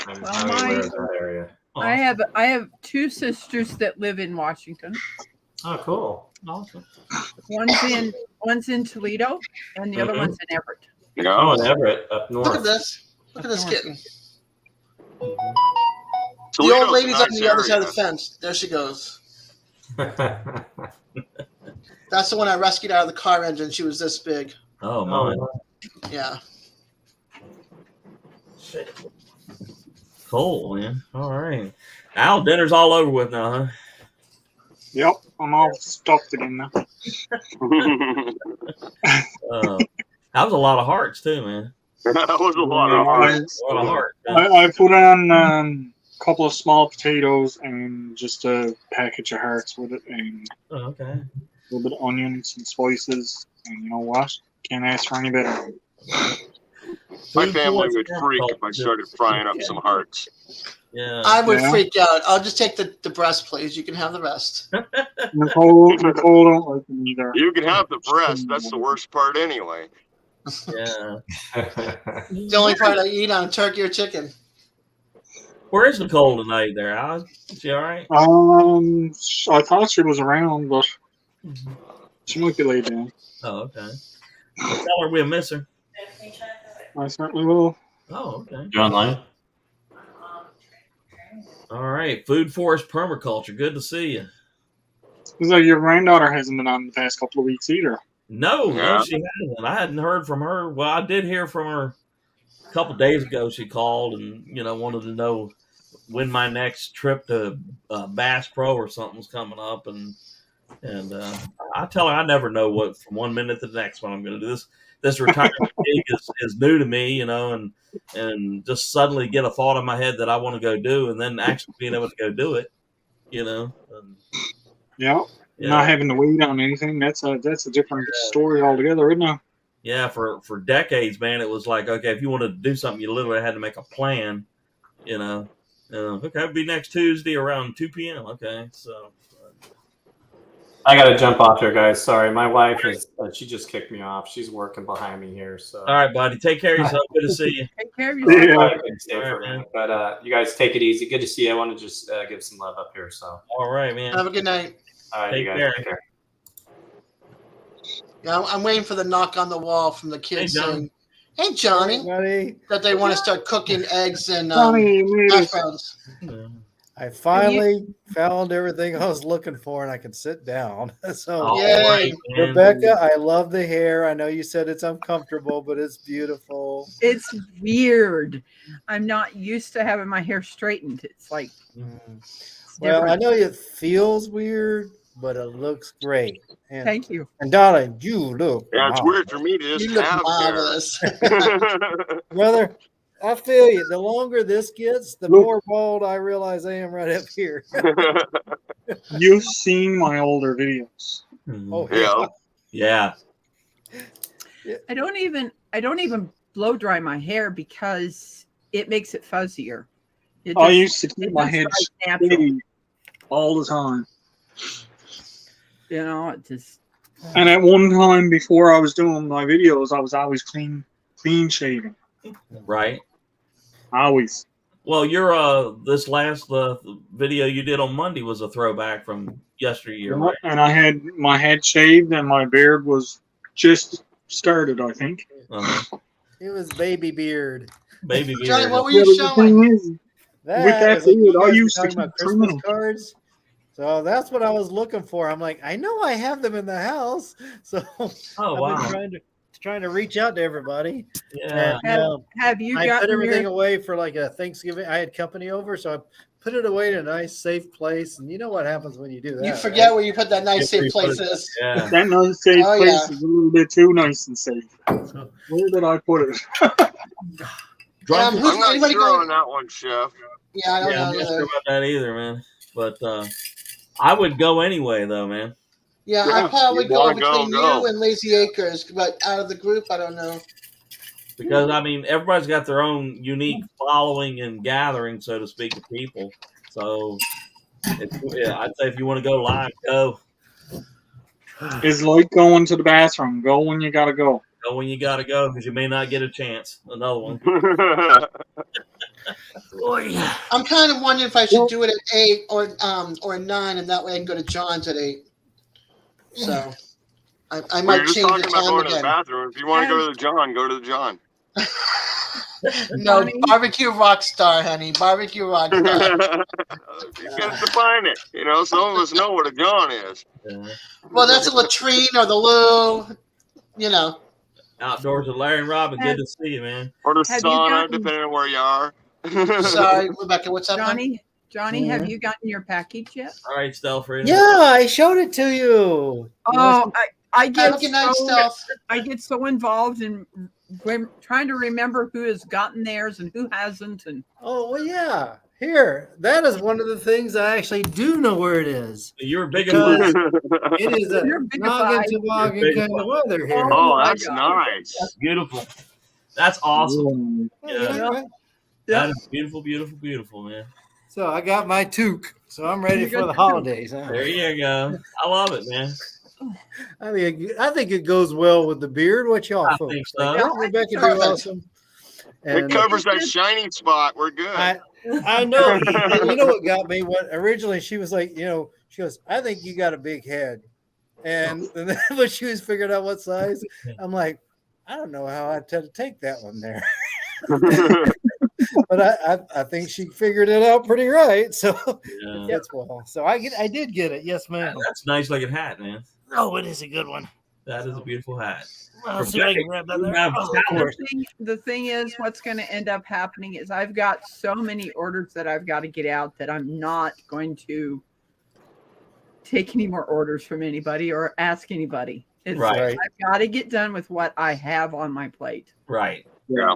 I'm Well, highly aware of that area. I have two sisters that live in Washington. Oh, cool. Awesome. One's in Toledo, and the other Mhm. one's in Everett. Yeah. Oh, in Everett, up north. Look at this. Look at this kitten. The Toledo's old lady's a on nice the other side of area. the fence. There she goes. That's the one I rescued out of the car engine. She was this big. Oh my. Yeah. Shit. Cool, man. All right. Al, dinner's all over with now, huh? Yep, I'm all stuffed again now. That was a lot of hearts too, man. That was a lot of work. A lot of hearts. I put on a couple of small potatoes and just a package of hearts with it, and Oh, okay. a little bit of onions and spices. And you know what? Can't ask for any better. My Food family forest would freak if I started frying up some hearts. Yeah. I would Yeah. freak out. I'll just take the breast, please. You can have the rest. Nicole don't like them either. You can have the breast. That's the worst part anyway. Yeah. The only part I eat on turkey or chicken. Where is Nicole tonight there, Al? Is she all right? I thought she was around, but she might be laid down. Oh, okay. Well, tell her we'll miss her. I certainly will. Oh, okay. You online? All right. Food forest permaculture. Good to see you. So your granddaughter hasn't been on the past couple of weeks either. No, Yeah. no, she hasn't. I hadn't heard from her. Well, I did hear from her a couple days ago. She called and wanted to know when my next trip to Bass Pro or something's coming up, and I tell her I never know what from one minute to the next what I'm going to do. This retirement gig is new to me, and just suddenly get a thought in my head that I want to go do, and then actually being able to go do it, And, Yeah. yeah. Not having to wait on anything. That's a different story altogether, isn't it? Yeah, for decades, man, it was like, okay, if you wanted to do something, you literally had to make a plan, Okay, it'll be next Tuesday around 2 p.m. Okay, so. I got to jump off here, guys. Sorry. My wife she just kicked me off. She's working behind me here. So. All right, buddy. Take care of yourself. Good to see you. Take care of I yourself. couldn't stay All for right, a minute, but you guys take it easy. Good to see you. I want to just give some love up here. So, All right, man. Have a good night. all right, Take you guys care. take care. Yeah, I'm waiting for the knock on the wall from the kids Hey, Johnny. saying, "Hey, Johnny," Buddy, that they want to start cooking eggs and Johnny, you made hash it. browns. I finally found everything I was looking for and I can sit down. So, All Yay. right, man. Rebecca, I love the hair. I know you said it's uncomfortable, but it's beautiful. It's weird. I'm not used to having my hair straightened. It's like it's Well, I different. know it feels weird, but it looks great. And, Thank you. and darling, you look Yeah, it's weird for marvelous. me to just You look have hair. marvelous. Brother, I feel you. The longer this gets, the more bald I realize I am right up here. You've seen my older videos. Oh Yeah. Yeah. I don't even blow dry my hair because it makes it fuzzier. It I just- used to keep it my just head dries natural. shaved all the time. You know, it just And at one time before I was doing my videos, I was always clean shaven. Right. Always. Well, your this last video you did on Monday was a throwback from yesteryear, right? And I had my head shaved and my beard was just started, I think. Uh-huh. It was baby beard. Baby beard. Johnny, what were Yeah, you but the showing? thing is, That With that is like, you beard, I guys were used to talking about keep Christmas trimming 'em. cards. So that's what I was looking for. I'm like, I know I have them in the house. So Oh I've wow. been trying to reach out to everybody. Yeah. And, have you I put gotten everything your away for like a Thanksgiving. I had company over, so I put it away in a nice, safe place. And you know what happens when you do that? You right? forget where you put that nice safe place is. Yeah. that nice safe Oh, place yeah. is a little bit too nice and safe. Where did I put it? Who's I'm not anybody sure going? on that one, Chef. Yeah, I don't Yeah, I'm know not sure either. about that either, man. But I would go anyway, though, man. Yeah, Yeah, I'd probably you go wanna go, between go. you and Lazy Acres, but out of the group, I don't know. Because I mean, everybody's got their own unique following and gathering, so to speak, of people. So, I'd say if you want to go live, go. It's like going to the bathroom. Go when you gotta go. Go when you got to go, because you may not get a chance. Another one. I'm kind of wondering if I should do it at 8 or 9, and that way I can go to John's at 8. So I Well, might you're just change the talking about time going to the again. bathroom. If you want to go to the John, go to the John. No, Johnny? barbecue rock star, honey. Barbecue rock star. You got to define it. You know, some of us know what a John is. Yeah. Well, that's a latrine or the loo. You know. Outdoors with Larry and Robin. Good to see you, man. Or the Have you sauna, gotten- depending on where you are. Sorry, Rebecca. What's up, hon? Johnny, have you gotten your package yet? All right, Stelfred. Yeah, I showed it to you. Oh, I get Have a good night, so, Stealth. I get so involved in trying to remember who has gotten theirs and who hasn't, and Oh, well, yeah. Here, that is one of the things I actually do know where it is. You're big Because and it is a You're big noggin and toboggan You're big kind of weather here. Oh, my that's God. nice. beautiful. That's awesome. Yeah. Yeah. That is beautiful, beautiful, beautiful, man. So I got my toque. So I'm ready You for got the your toque. holidays. Huh? There you go. I love it, man. I mean, I think it goes well with the beard. What y'all I folks think so. think? Yeah, Don't I Rebecca think do so. awesome? It And covers that shiny spot. We're good. I know. And you know what got me? What originally she was like, she goes, I think you got a big head. And then when she was figuring out what size, I'm like, I don't know how I'd take that one there. But I think she figured it out pretty right. So Yeah. that's well. So I did get it. Yes, ma'am. That's a nice looking hat, man. Oh, it is a good one. That is a beautiful hat. Well, I'll see if I can grab that You there. have Oh, talent. the thing is, what's going to end up happening is I've got so many orders that I've got to get out that I'm not going to take any more orders from anybody or ask anybody. It's, Right. I've got to get done with what I have on my plate. Right. Yeah.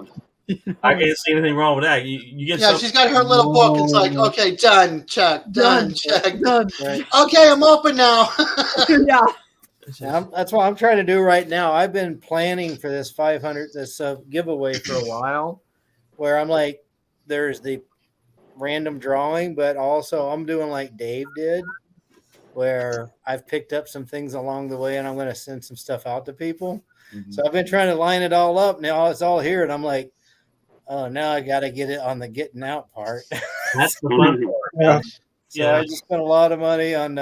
I can't see anything wrong with that. You get Yeah, some. she's got her little book. It's like, okay, done, check, done, check. Done. Right. Okay, I'm open now. Yeah. That's what I'm trying to do right now. I've been planning for this 500 giveaway for a while, where I'm like, there's the random drawing, but also I'm doing like Dave did, where I've picked up some things along the way, and I'm going to send some stuff out to people. Mhm. So I've been trying to line it all up. Now it's all here, and I'm like, oh, now I got to get it on the getting out part. That's the fun part. Yeah. So Yeah. I just spent a lot of money on.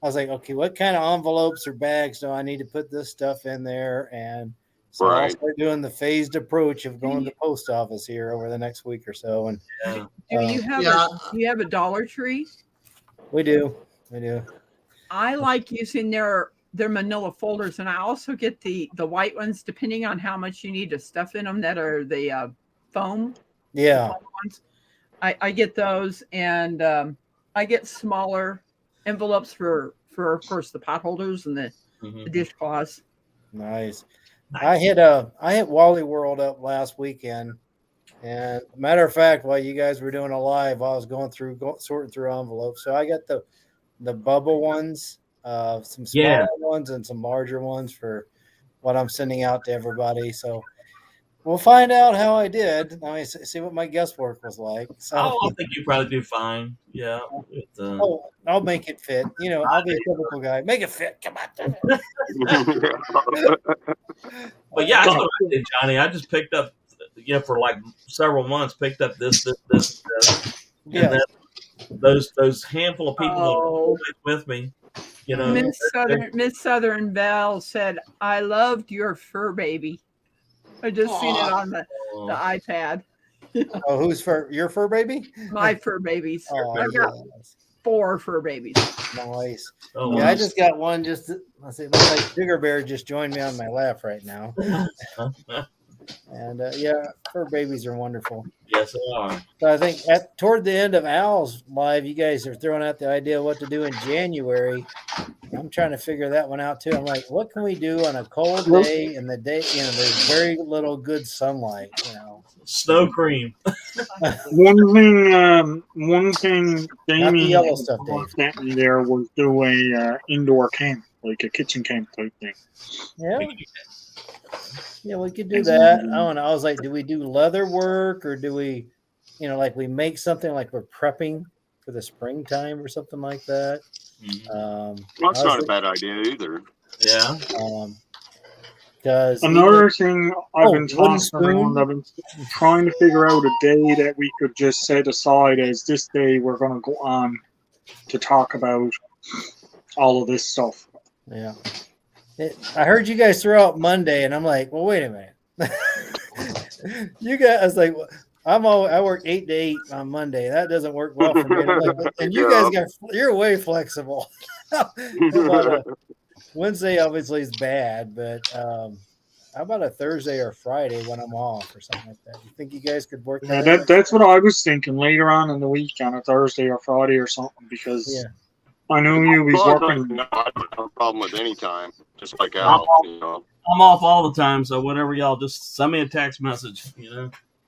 I was like, okay, what kind of envelopes or bags do I need to put this stuff in there? And so I'll Right. start doing the phased approach of going to the post office here over the next week or so. And Yeah. Do you have a Dollar Tree? we do. I like using they're manila folders, and I also get the white ones depending on how much you need to stuff in them. That are the foam. Yeah. Foam ones. I get those, and I get smaller envelopes for of course the pot holders and the dishcloths. Nice. I hit Wally World up last weekend, and matter of fact, while you guys were doing a live, I was sorting through envelopes. So I got the bubble ones, some smaller ones, and some larger ones for what I'm sending out to everybody. So we'll find out how I did. I mean, see what my guesswork was like. So I think you probably do fine. Yeah. I'll make it fit. You know, I'll be a typical guy. Make it fit. Come on. But yeah, that's what I did, Johnny. I just picked up, for like several months, picked up this. And then those handful of people with me, Miss Southern Belle said, "I loved your fur baby." I just seen it on the iPad. Oh, who's your fur baby? My fur babies. Oh, I got 4 fur babies. Nice. Oh, yeah, I just got one. Let's see. Looks like Sugar Bear just joined me on my lap right now. And fur babies are wonderful. Yes, they are. So I think toward the end of Al's live, you guys are throwing out the idea of what to do in January. I'm trying to figure that one out too. I'm like, what can we do on a cold day and the day, there's very little good sunlight, Snow cream. One thing Jamie yellow stuff, sent me there was do a indoor camp, like a kitchen camp type thing. Yeah. Yeah, we could do that. I was like, do we do leather work, or do we, like we make something like we're prepping for the springtime or something like that? That's not a bad idea either. Yeah. Because another thing I've been tossing around, I've been trying to figure out a day that we could just set aside as this day we're going to go on to talk about all of this stuff. Yeah. I heard you guys throw out Monday, and I'm like, well, wait a minute. You guys, I was like, I work 8 to 8 on Monday. That doesn't work well for me. And you guys you're way flexible. Wednesday obviously is bad, but how about a Thursday or Friday when I'm off or something like that? You think you guys could work that? Yeah, that's what I was thinking later on in the week on a Thursday or Friday or something, because I know you'll be working. I don't have a problem with any time, just like Al. I'm off all the time, so whatever y'all, just send me a text message.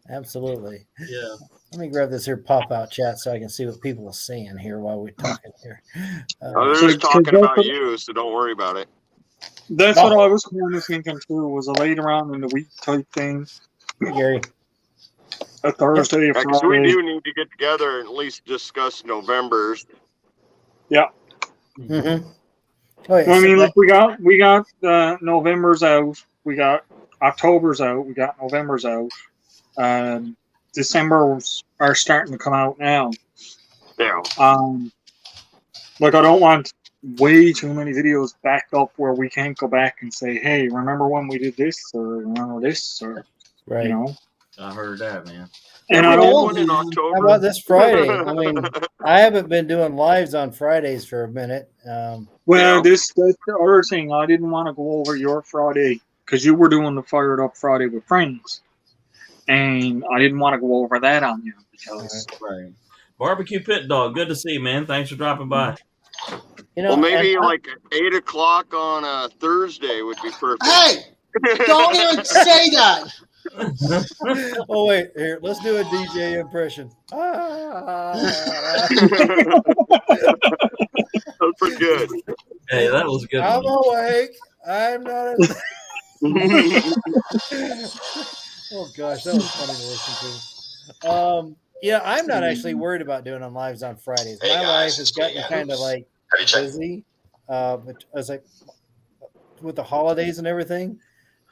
Absolutely. Yeah. Let me grab this here pop-out chat so I can see what people are saying here while we're talking here. They're just talking about you, so don't worry about it. That's what I was kind of thinking too, was a later on in the week type thing. Gary. A Thursday or Friday. Because we do need to get together and at least discuss November's. Yeah. Mm-hmm. I mean, like we got November's out, we got October's out, we got November's out. December's are starting to come out now. Yeah. Like I don't want way too many videos backed up where we can't go back and say, hey, remember when we did this, or remember this, or right. I heard that, man. And I don't one in October. How about this Friday? I mean, I haven't been doing lives on Fridays for a minute. That's the other thing. I didn't want to go over your Friday because you were doing the Fired Up Friday with friends, and I didn't want to go over that on you because right. Barbecue Pit Dog, good to see you, man. Thanks for dropping by. Well, maybe like 8 o'clock on a Thursday would be perfect. Hey, don't even say that. Oh wait, here, let's do a DJ impression. That's pretty good. Hey, that was a good. I'm awake. I'm not. Oh gosh, that was funny to listen to. Yeah, I'm not actually worried about doing them lives on Fridays. My life has gotten kind of like busy. But I was like, with the holidays and everything,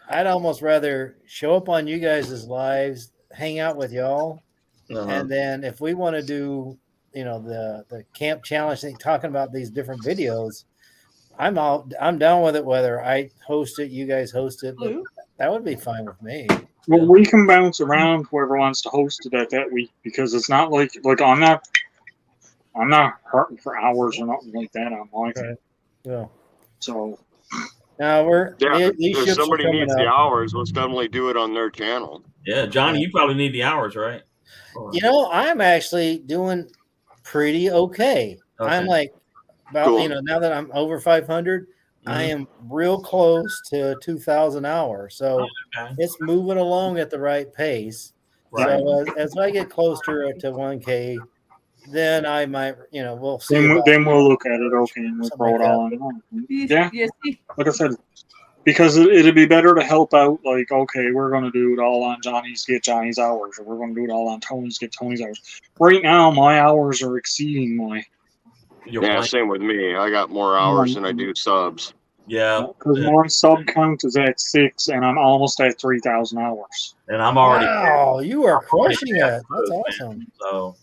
I'd almost rather show up on you guys' lives, hang out with y'all, and then if we want to do, the camp challenge thing, talking about these different videos, I'm down with it. Whether I host it, you guys host it, that would be fine with me. Well, we can bounce around whoever wants to host it that week because it's not like I'm not hurting for hours or nothing like that on my thing. Yeah. So Now Yeah, these if ships are somebody coming needs the up. hours, let's definitely do it on their channel. Yeah, Johnny, you probably need the hours, right? Or- You know, I'm actually doing pretty okay. I'm Okay. like about Cool. now that I'm over 500, I Mhm. am real close to 2,000 hours. So Okay. it's moving along at the right pace. Right. So as I get closer to 1K, then I might, we'll see. Then we'll look at it, okay, and we'll Something throw like it all that. in. You, Yeah, you see, like I said, because it'd be better to help out. Like, okay, we're going to do it all on Johnny's, get Johnny's hours, or we're going to do it all on Tony's, get Tony's hours. Right now, my hours are exceeding my. Your Yeah, plan. same with me. I got more hours than I do subs. Yeah. Because my sub count is at 6, and I'm almost at 3,000 hours. And I'm already Wow, you are crushing Yeah, it. That's man. awesome. So,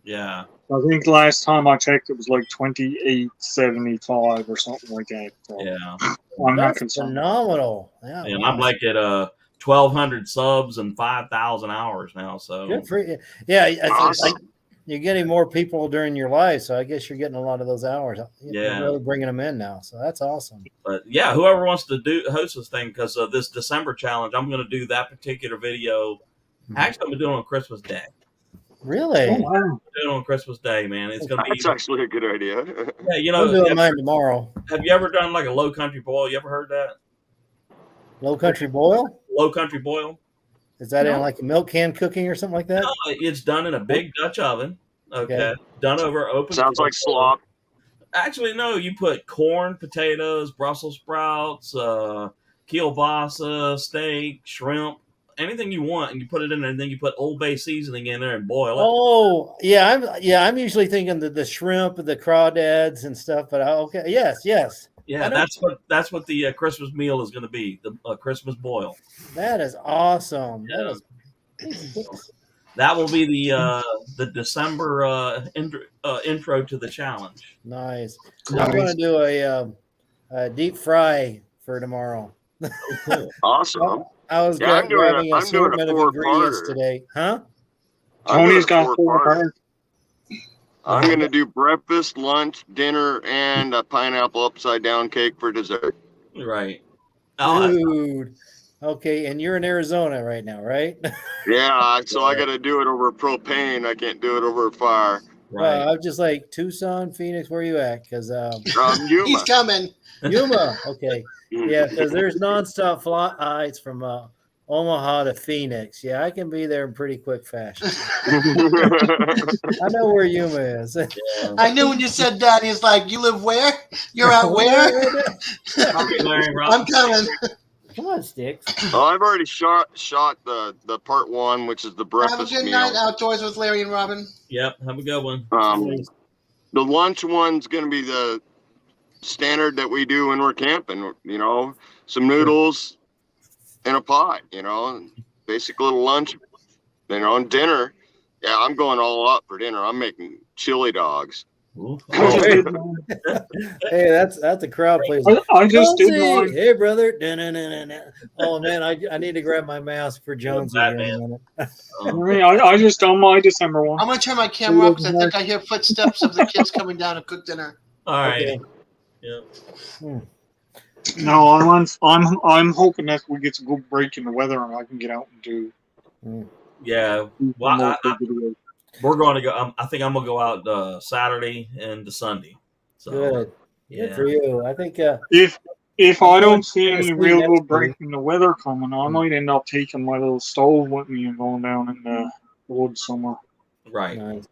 yeah. I think last time I checked, it was like 2875 or something like that. So Yeah. I'm not That's concerned. phenomenal. Yeah, And wow. I'm like at 1,200 subs and 5,000 hours now. So, Good for you. Yeah, Awesome. you're getting more people during your life, so I guess you're getting a lot of those hours. You're Yeah. really bringing them in now, so that's awesome. but yeah, whoever wants to host this thing, because this December challenge, I'm going to do that particular video. Actually, I'm going to do it on Christmas Day. Really? Oh, wow. Do it on Christmas Day, man. It's going to be, That's actually a good idea. yeah, you I'm know, doing mine tomorrow. have you ever done like a low country boil? You ever heard that? Low country boil? Low country boil? Is that in No. like a milk can cooking or something like that? No, it's done in a big Dutch oven. Okay. Okay. Done over open. Sounds like slop. Actually, no. You put corn, potatoes, Brussels sprouts, kielbasa, steak, shrimp, anything you want, and you put it in there. And then you put Old Bay seasoning in there and boil it. Oh, yeah. I'm usually thinking the shrimp, the crawdads and stuff. But okay, yes. Yeah, that's what the Christmas meal is going to be. The Christmas boil. That is awesome. Yeah. That is. That will be the December intro to the challenge. Nice. I'm going to do a deep fry for tomorrow. Awesome. I was Yeah, I'm doing grabbing a- an I'm doing a assortment of ingredients four-parter. today. Huh? Tony's got four 4 parts. parts. I'm going to do breakfast, lunch, dinner, and a pineapple upside down cake for dessert. Right. Oh, Dude. Okay, and you're in Arizona right now, right? Yeah, so I got to do it over propane. I can't do it over fire. right. I'm just like Tucson, Phoenix. Where you at? Because Yuma. He's coming. Yuma. Okay, yeah, because there's nonstop flights from Omaha to Phoenix. Yeah, I can be there in pretty quick fashion. I know where Yuma is. I knew when you said that. He's like, "You live where? You're out where? Okay, Larry, Rob. I'm coming." Come on, Sticks. Well, I've already shot the part 1, which is the Have a breakfast good meal. night outdoors with Larry and Robin. Yep. Have a good one. The lunch one's going to be the standard that we do when we're camping. You know, some noodles in a pot. You know, basic little lunch. You know, and dinner. Yeah, I'm going all up for dinner. I'm making chili dogs. Ooh. Hey, that's a crowd pleaser. I just did Jonesy! mine. Hey, brother. Da-na-na-na-na. Oh man, I need to grab my mask for Jonesy here in a minute. I just done my December one. I'm gonna turn my camera off because I think I hear footsteps of the kids coming down to cook dinner. All right. Okay. Yeah. No, I'm hoping that we get a good break in the weather and I can get out and do. Yeah. Well, we're going to go. I think I'm going to go out Saturday and Sunday. So, Good. yeah. Good for you. I think If I don't see any Next real week. good break in the weather coming, I might end up taking my little stove with me and going down in the woods somewhere. Right. nice.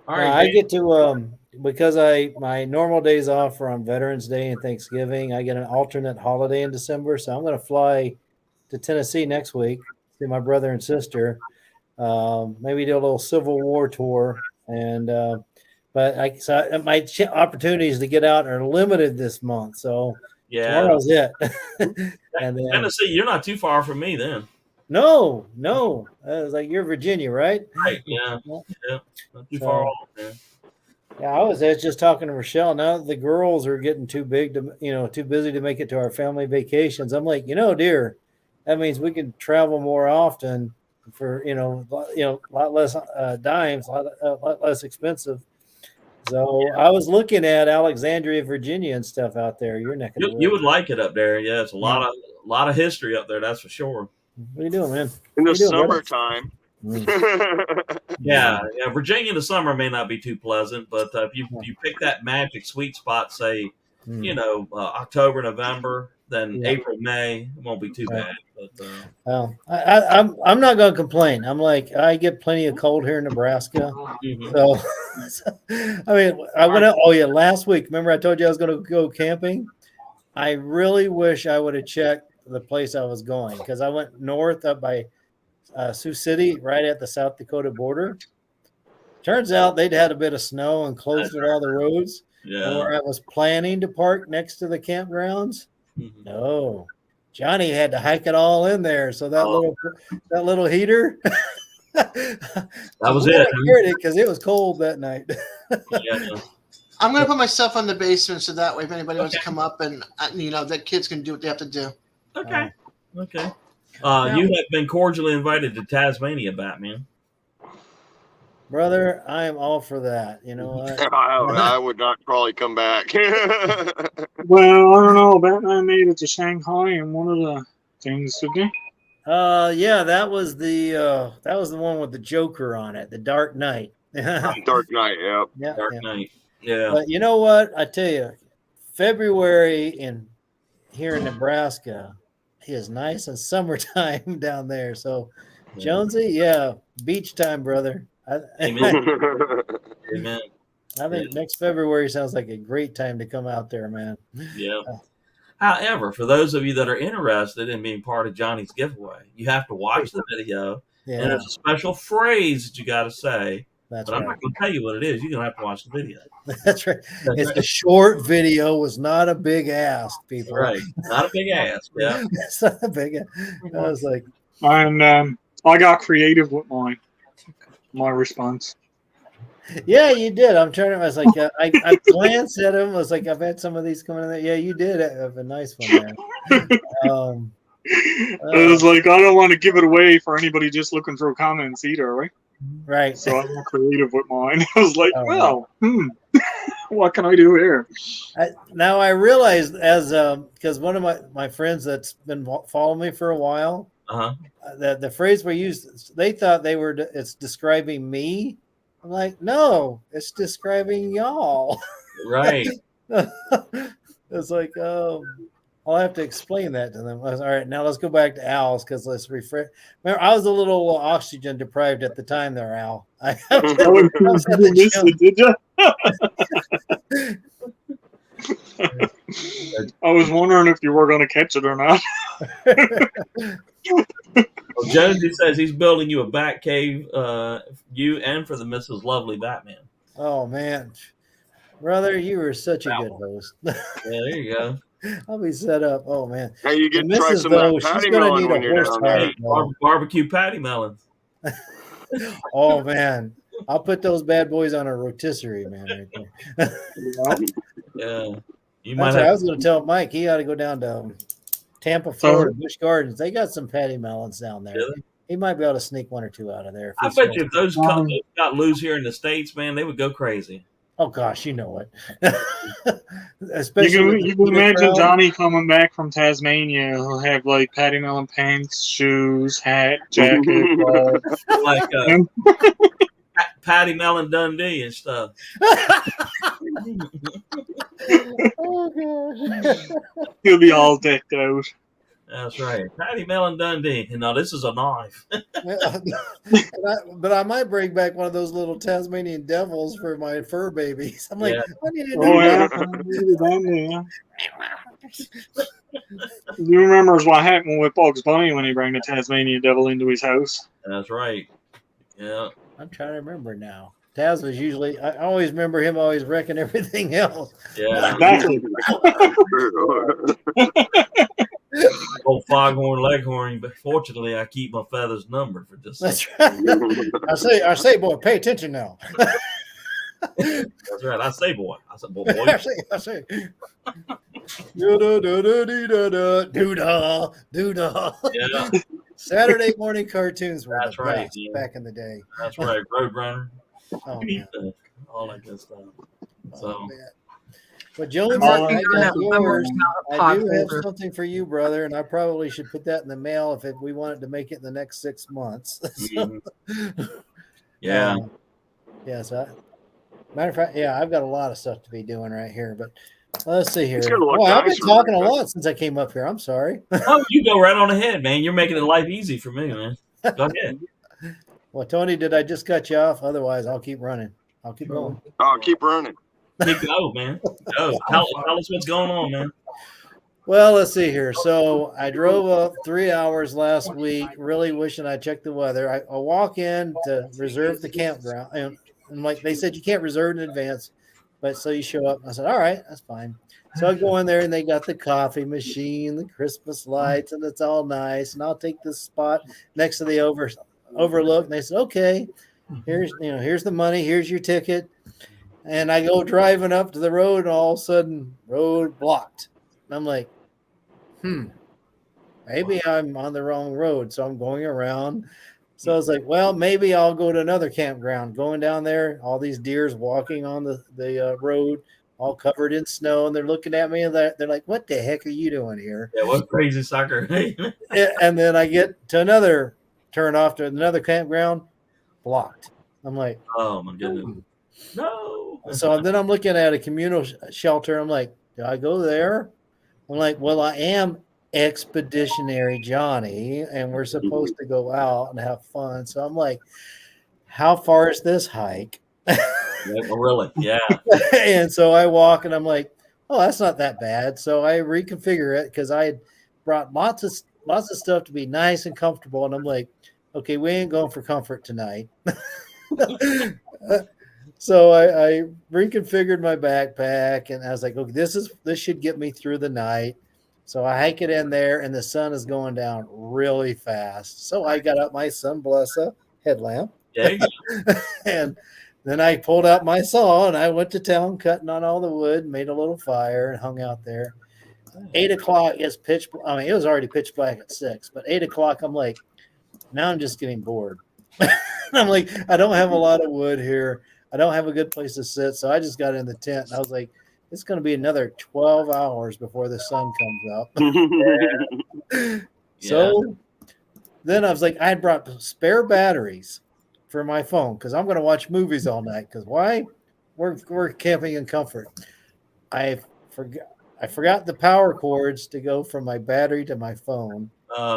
All Now, right. I Dave. get to because my normal days off are on Veterans Day and Thanksgiving. I get an alternate holiday in December, so I'm going to fly to Tennessee next week, see my brother and sister. Maybe do a little Civil War tour, and but my opportunities to get out are limited this month. So Yeah. tomorrow's it. And then Tennessee, you're not too far from me then. no, it's like you're Virginia, right? Right. Yeah. Yeah. Not too So- far off. Man. Yeah, I was just talking to Rochelle. Now that the girls are getting too big to, too busy to make it to our family vacations. I'm like, dear, that means we can travel more often for, a lot less dimes, a lot less expensive. So I was looking at Alexandria, Virginia, and stuff out there. Your neck of the You woods. would like it up there. Yeah, it's a lot of history up there. That's for sure. What are you doing, man? In the What you doing, brother? summertime. Yeah, Virginia in the summer may not be too pleasant, but if you pick that magic sweet spot, say October, November, then April, May, it won't be too bad. But Well, I'm not going to complain. I'm like, I get plenty of cold here in Nebraska. So, I mean, I went out. Oh yeah, last week. Remember, I told you I was going to go camping. I really wish I would have checked the place I was going because I went north up by Sioux City, right at the South Dakota border. Turns out they'd had a bit of snow and closed all the roads. Yeah. And where I was planning to park next to the campgrounds, no. Johnny had to hike it all in there. So that little heater. That was it. Because it was cold that night. Yeah. I'm gonna put myself on the basement so that way, if anybody wants to come up and that kids can do what they have to do. Okay. Okay. You have been cordially invited to Tasmania, Batman. Brother, I am all for that. You know what? I would not probably come back. Well, I don't know. Batman made it to Shanghai and one of the things, didn't he? Yeah, that was the one with the Joker on it, the Dark Knight. Dark Knight, yeah. Dark Knight. Yeah. But you know what? I tell you, February here in Nebraska is nice and summertime down there. So, Jonesy, yeah, beach time, brother. Amen. Amen. I think next February sounds like a great time to come out there, man. Yeah. However, for those of you that are interested in being part of Johnny's giveaway, you have to watch the video. Yeah. And there's a special phrase that you got to say. That's but I'm not going to tell you what it is. You're going to have to watch the video. That's right. It's a short video. Was not a big ask, people. Right. Not a big ask. Yeah. It's not a big ask. I was like, And I got creative with my response. yeah, you did. I'm trying to. I was like, I glanced at him. I was like, I've had some of these coming in there. Yeah, you did have a nice one there. It was like, I don't want to give it away for anybody just looking for comments either, right? Right. So I got creative with mine. I was like, what can I do here? Now I realized because one of my friends that's been following me for a while, that the phrase we used, they thought it's describing me. I'm like, no, it's describing y'all. Right. It's like, I'll have to explain that to them. All right, now let's go back to Al's because let's refresh. Remember, I was a little oxygen deprived at the time there, Al. Did you? I was wondering if you were going to catch it or not. Well, Jonesy says he's building you a bat cave, you and for the Mrs. Lovely Batman. Oh, man. Brother, you were such a good host. Yeah, there you go. I'll be set up. Oh, man. Hey, you get And to try Mrs. some of though, that she's patty gonna melon need when a you're horse down there. heart, though. Barbecue patty melons. Oh, man. I'll put those bad boys on a rotisserie, man. Right there. Yeah. You might That's what I have. was going to tell Mike. He ought to go down to Tampa, Florida, Busch Gardens. They got some patty melons down there. Really? He might be able to sneak one or two out of there. I bet you if those companies got loose here in the States, man, they would go crazy. Oh gosh, you know it. Especially You can imagine Johnny coming back from Tasmania. He'll have like patty melon pants, shoes, hat, jacket. Like Patty Melon Dundee and stuff. Oh gosh. He'll be all decked out. That's right. Patty Melon Dundee. And now this is a knife. But I might bring back one of those little Tasmanian devils for my fur babies. I'm like, Yeah. I need to do Oh yeah. that. You remember what happened with Bugs Bunny when he brought the Tasmanian devil into his house? That's right. Yeah. I'm trying to remember now. Taz was usually, I always remember him always wrecking everything else. Yeah. Exactly. Old foghorn leghorn, but fortunately I keep my feathers numbered for just. That's right. I say, boy, pay attention now. That's right. I say, boy. I said, boy. I say. Doo-dah. Yeah. Saturday morning cartoons were That's the right, best yeah. back in the day. That's right. Roadrunner. Oh, We need man. to all that good stuff. Oh, So man. But Jones, I'm I working on got that. I'm yours. working on a I pot do have holder. something for you, brother, and I probably should put that in the mail if we wanted to make it in the next 6 months. So, yeah, yeah. So, matter of fact, yeah, I've got a lot of stuff to be doing right here. But let's see here. It's gonna look Boy, I've been nicer, talking a right? lot since I came up here. I'm sorry. oh, you go right on ahead, man. You're making it life easy for me, man. Go ahead. Well, Tony, did I just cut you off? Otherwise, I'll keep running. I'll keep going. Oh, keep running. Keep go, man. Go. Tell us what's going on, man. Well, let's see here. So I drove up 3 hours last week, really wishing I checked the weather. I walk in to reserve the campground, and like they said, you can't reserve in advance, but so you show up. I said, all right, that's fine. So I go in there, and they got the coffee machine, the Christmas lights, and it's all nice. And I'll take this spot next to the overlook. And they said, okay, here's the money, here's your ticket. And I go driving up to the road, and all of a sudden, road blocked. And I'm like, maybe I'm on the wrong road. So I'm going around. So I was like, well, maybe I'll go to another campground. Going down there, all these deers walking on the road, all covered in snow. And they're looking at me, and they're like, what the heck are you doing here? Yeah, what crazy sucker. And then I get to another turn off to another campground, blocked. I'm like, oh, my goodness. No. so then I'm looking at a communal shelter. I'm like, do I go there? I'm like, well, I am Expeditionary Johnny, and we're supposed to go out and have fun. So I'm like, how far is this hike? Yeah, really? Yeah. And so I walk, and I'm like, oh, that's not that bad. So I reconfigure it because I had brought lots of stuff to be nice and comfortable. And I'm like, okay, we ain't going for comfort tonight. So I reconfigured my backpack, and I was like, okay, this should get me through the night. So I hike it in there, and the sun is going down really fast. So I got out my Sunblessa headlamp. Yeah. And then I pulled out my saw, and I went to town cutting on all the wood, made a little fire, and hung out there. 8 o'clock is pitch. I mean, it was already pitch black at 6, but 8 o'clock, I'm like, now I'm just getting bored. I'm like, I don't have a lot of wood here. I don't have a good place to sit. So I just got in the tent, and I was like, it's going to be another 12 hours before the sun comes up. So then I was like, I had brought spare batteries for my phone because I'm going to watch movies all night. Because why? We're camping in comfort. I forgot the power cords to go from my battery to my phone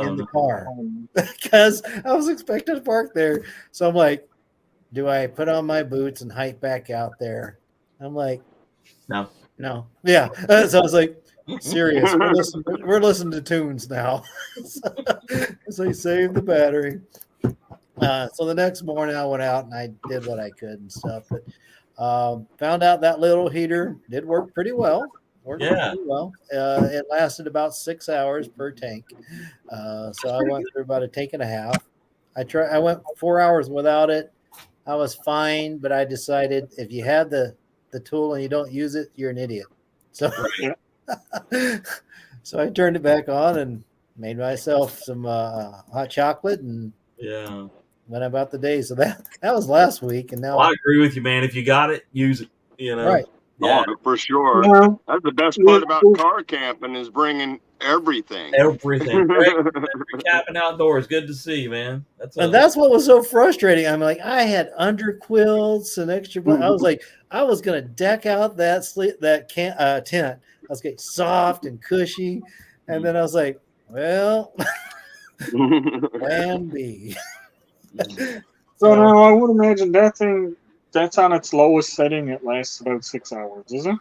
in the car because I was expecting to park there. So I'm like, do I put on my boots and hike back out there? I'm like, no. Yeah. So I was like, serious. We're listening to tunes now. So he saved the battery. So the next morning I went out and I did what I could and stuff. But found out that little heater did work pretty well. It lasted about 6 hours per tank. So I went through about a tank and a half. I went 4 hours without it. I was fine, but I decided if you have the tool and you don't use it, you're an idiot. So, so I turned it back on and made myself some hot chocolate and went about the day. So that was last week, and now I agree with you, man. If you got it, use it. Right. Yeah. Oh, for sure. Yeah. That's the best part about car camping is bringing everything. Everything. Camping outdoors. Good to see, man. That's what was so frustrating. I'm like, I had underquilts and extra. I was like, I was gonna deck out that tent. I was getting soft and cushy, and then I was like, well, plan B. So now I would imagine that thing that's on its lowest setting. It lasts about 6 hours, is it?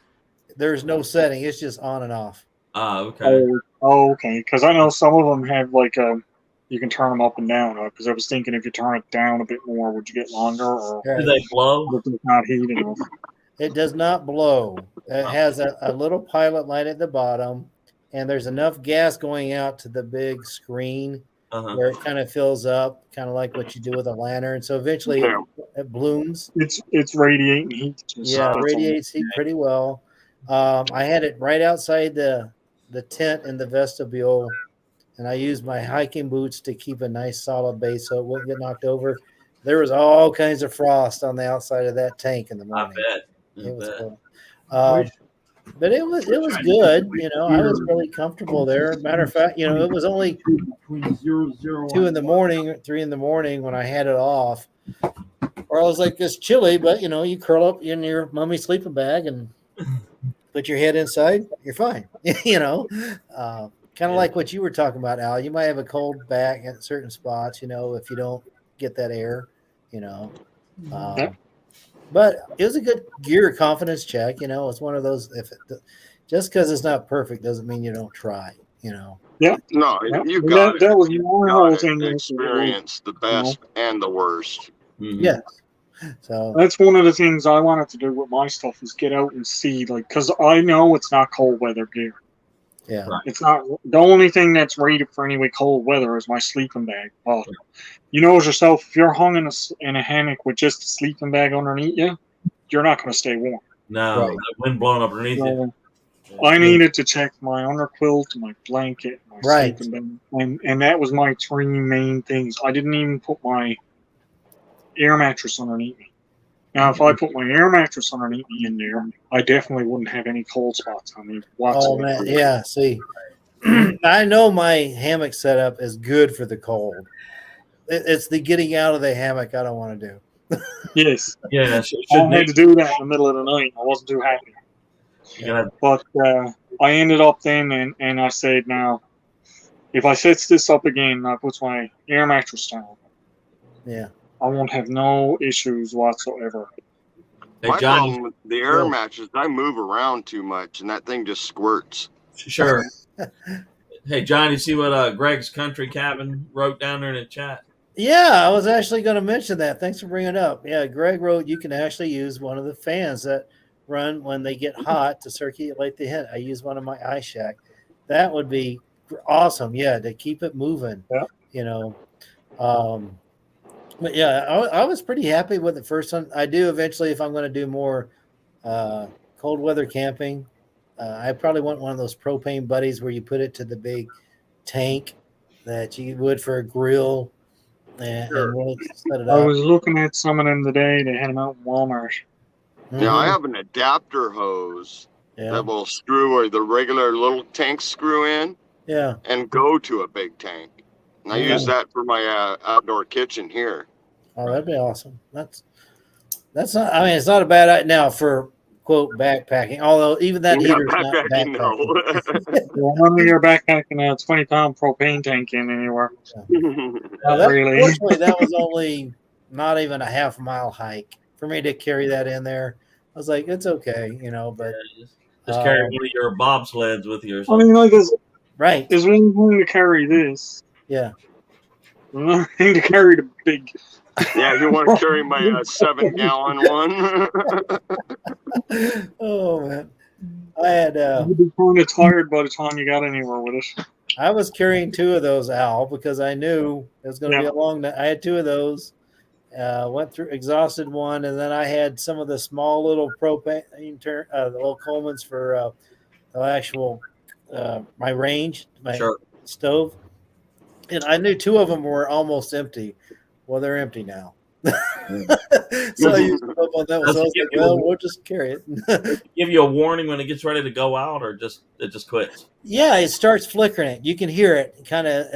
There's no setting. It's just on and off. Okay. Oh, okay. Because I know some of them have like you can turn them up and down. Because I was thinking if you turn it down a bit more, would you get longer? Or do they blow? If it's not heat enough. It does not blow. It has a little pilot light at the bottom, and there's enough gas going out to the big screen where it kind of fills up, kind of like what you do with a lantern. So eventually it blooms. It's radiating heat. Yeah, it radiates heat pretty well. I had it right outside the tent in the vestibule, and I used my hiking boots to keep a nice solid base so it wouldn't get knocked over. there was all kinds of frost on the outside of that tank in the I morning. bet. It was bet. cool. But it was good. I was really comfortable there. Matter of fact, it was only 2 in the morning, 3 in the morning when I had it off. Or I was like, it's chilly, but you curl up in your mummy sleeping bag and put your head inside, you're fine. Kind of like what you were talking about, Al. You might have a cold back at certain spots, if you don't get that air, But it was a good gear confidence check. It's one of those. Just because it's not perfect doesn't mean you don't try. Yeah. No, Yeah. you got That was You my got whole it. thing. Experience the best and the worst. Yes. So That's one of the things I wanted to do with my stuff is get out and see, because I know it's not cold weather gear. Yeah. It's not the only thing that's rated for anyway cold weather is my sleeping bag. Well, you know as yourself, if you're hung in a hammock with just a sleeping bag underneath you, you're not going to stay warm. No, Right. the wind blowing up underneath you. So I needed to check my underquilt, my blanket, my Right. sleeping bag, and that was my 3 main things. I didn't even put my air mattress underneath me. Now, if I put my air mattress underneath me in there, I definitely wouldn't have any cold spots on me whatsoever. Oh man, yeah. See, I know my hammock setup is good for the cold. It's the getting out of the hammock I don't want to do. Yes. Yeah, I had to do that in the middle of the night. I wasn't too happy. Yeah. But I ended up then, and I said, now, if I set this up again, I put my air mattress down. Yeah. I won't have no issues whatsoever. Hey, My John, problem with the air mattress, I move around too much, and that thing just squirts. sure. Hey, John, you see what Greg's Country Cabin wrote down there in the chat? Yeah, I was actually going to mention that. Thanks for bringing it up. Yeah, Greg wrote you can actually use one of the fans that run when they get hot to circulate the heat. I use one of my iShack. That would be awesome. Yeah, to keep it moving. Yeah. But yeah, I was pretty happy with the first one. I do eventually, if I'm going to do more cold weather camping, I probably want one of those propane buddies where you put it to the big tank that you would for a grill and really set it up. I was looking at some of them today. They had them out in Walmart. Now, I have an adapter hose Yeah. that will screw or the regular little tank screw in Yeah. and go to a big tank. And I use that for my outdoor kitchen here. Oh, that'd be awesome. That's not. I mean, it's not a bad idea now for quote backpacking. Although even that Yeah, heater's not backpacking, backpacking. Well, when you're backpacking a 20-pound propane tank in anywhere. Now, Really? fortunately, that was only not even a half-mile hike for me to carry that in there. I was like, it's okay, but Just carry one of your bobsleds with you or I something. mean, right. There's one thing to carry this. Yeah. Another thing to carry the big. Yeah, you want to carry my 7-gallon one? Oh man, I had. You'd be kind of tired by the time you got anywhere with it. I was carrying 2 of those, Al, because I knew it was going to be a long night. I had 2 of those. Went through, exhausted one, and then I had some of the small little propane, the little Coleman's for the actual my range, my stove. And I knew 2 of them were almost empty. Well, they're empty now. So I used them up on that one. So I was like, well, we'll just carry it. Give you a warning when it gets ready to go out, or it just quits? Yeah, it starts flickering it. You can hear it. Kind of,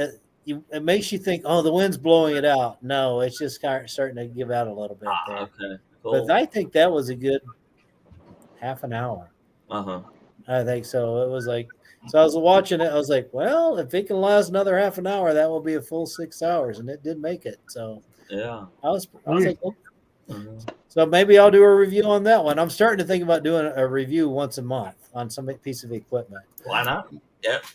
it makes you think, oh, the wind's blowing it out. No, it's just kind of starting to give out a little bit there. Okay, cool. But I think that was a good half an hour. Uh-huh. I think so. It was like, so I was watching it. I was like, well, if it can last another half an hour, that will be a full 6 hours, and it did make it. So yeah, I was like, oh. So maybe I'll do a review on that one. I'm starting to think about doing a review once a month on some piece of equipment. Why not? Yep.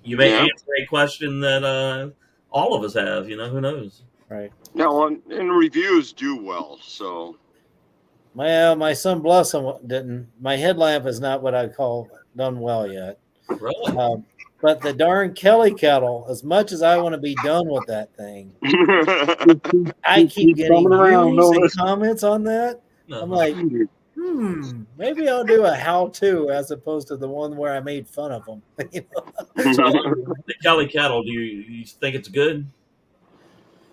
You may answer a question that all of us have. Who knows? Right. No, and reviews do well. So. Well, my son, bless him, didn't. My headlamp is not what I call done well yet. Really? But the darn Kelly kettle, as much as I want to be done with that thing, I keep getting views and comments on that. I'm like, maybe I'll do a how-to as opposed to the one where I made fun of them. The Kelly kettle, do you think it's good?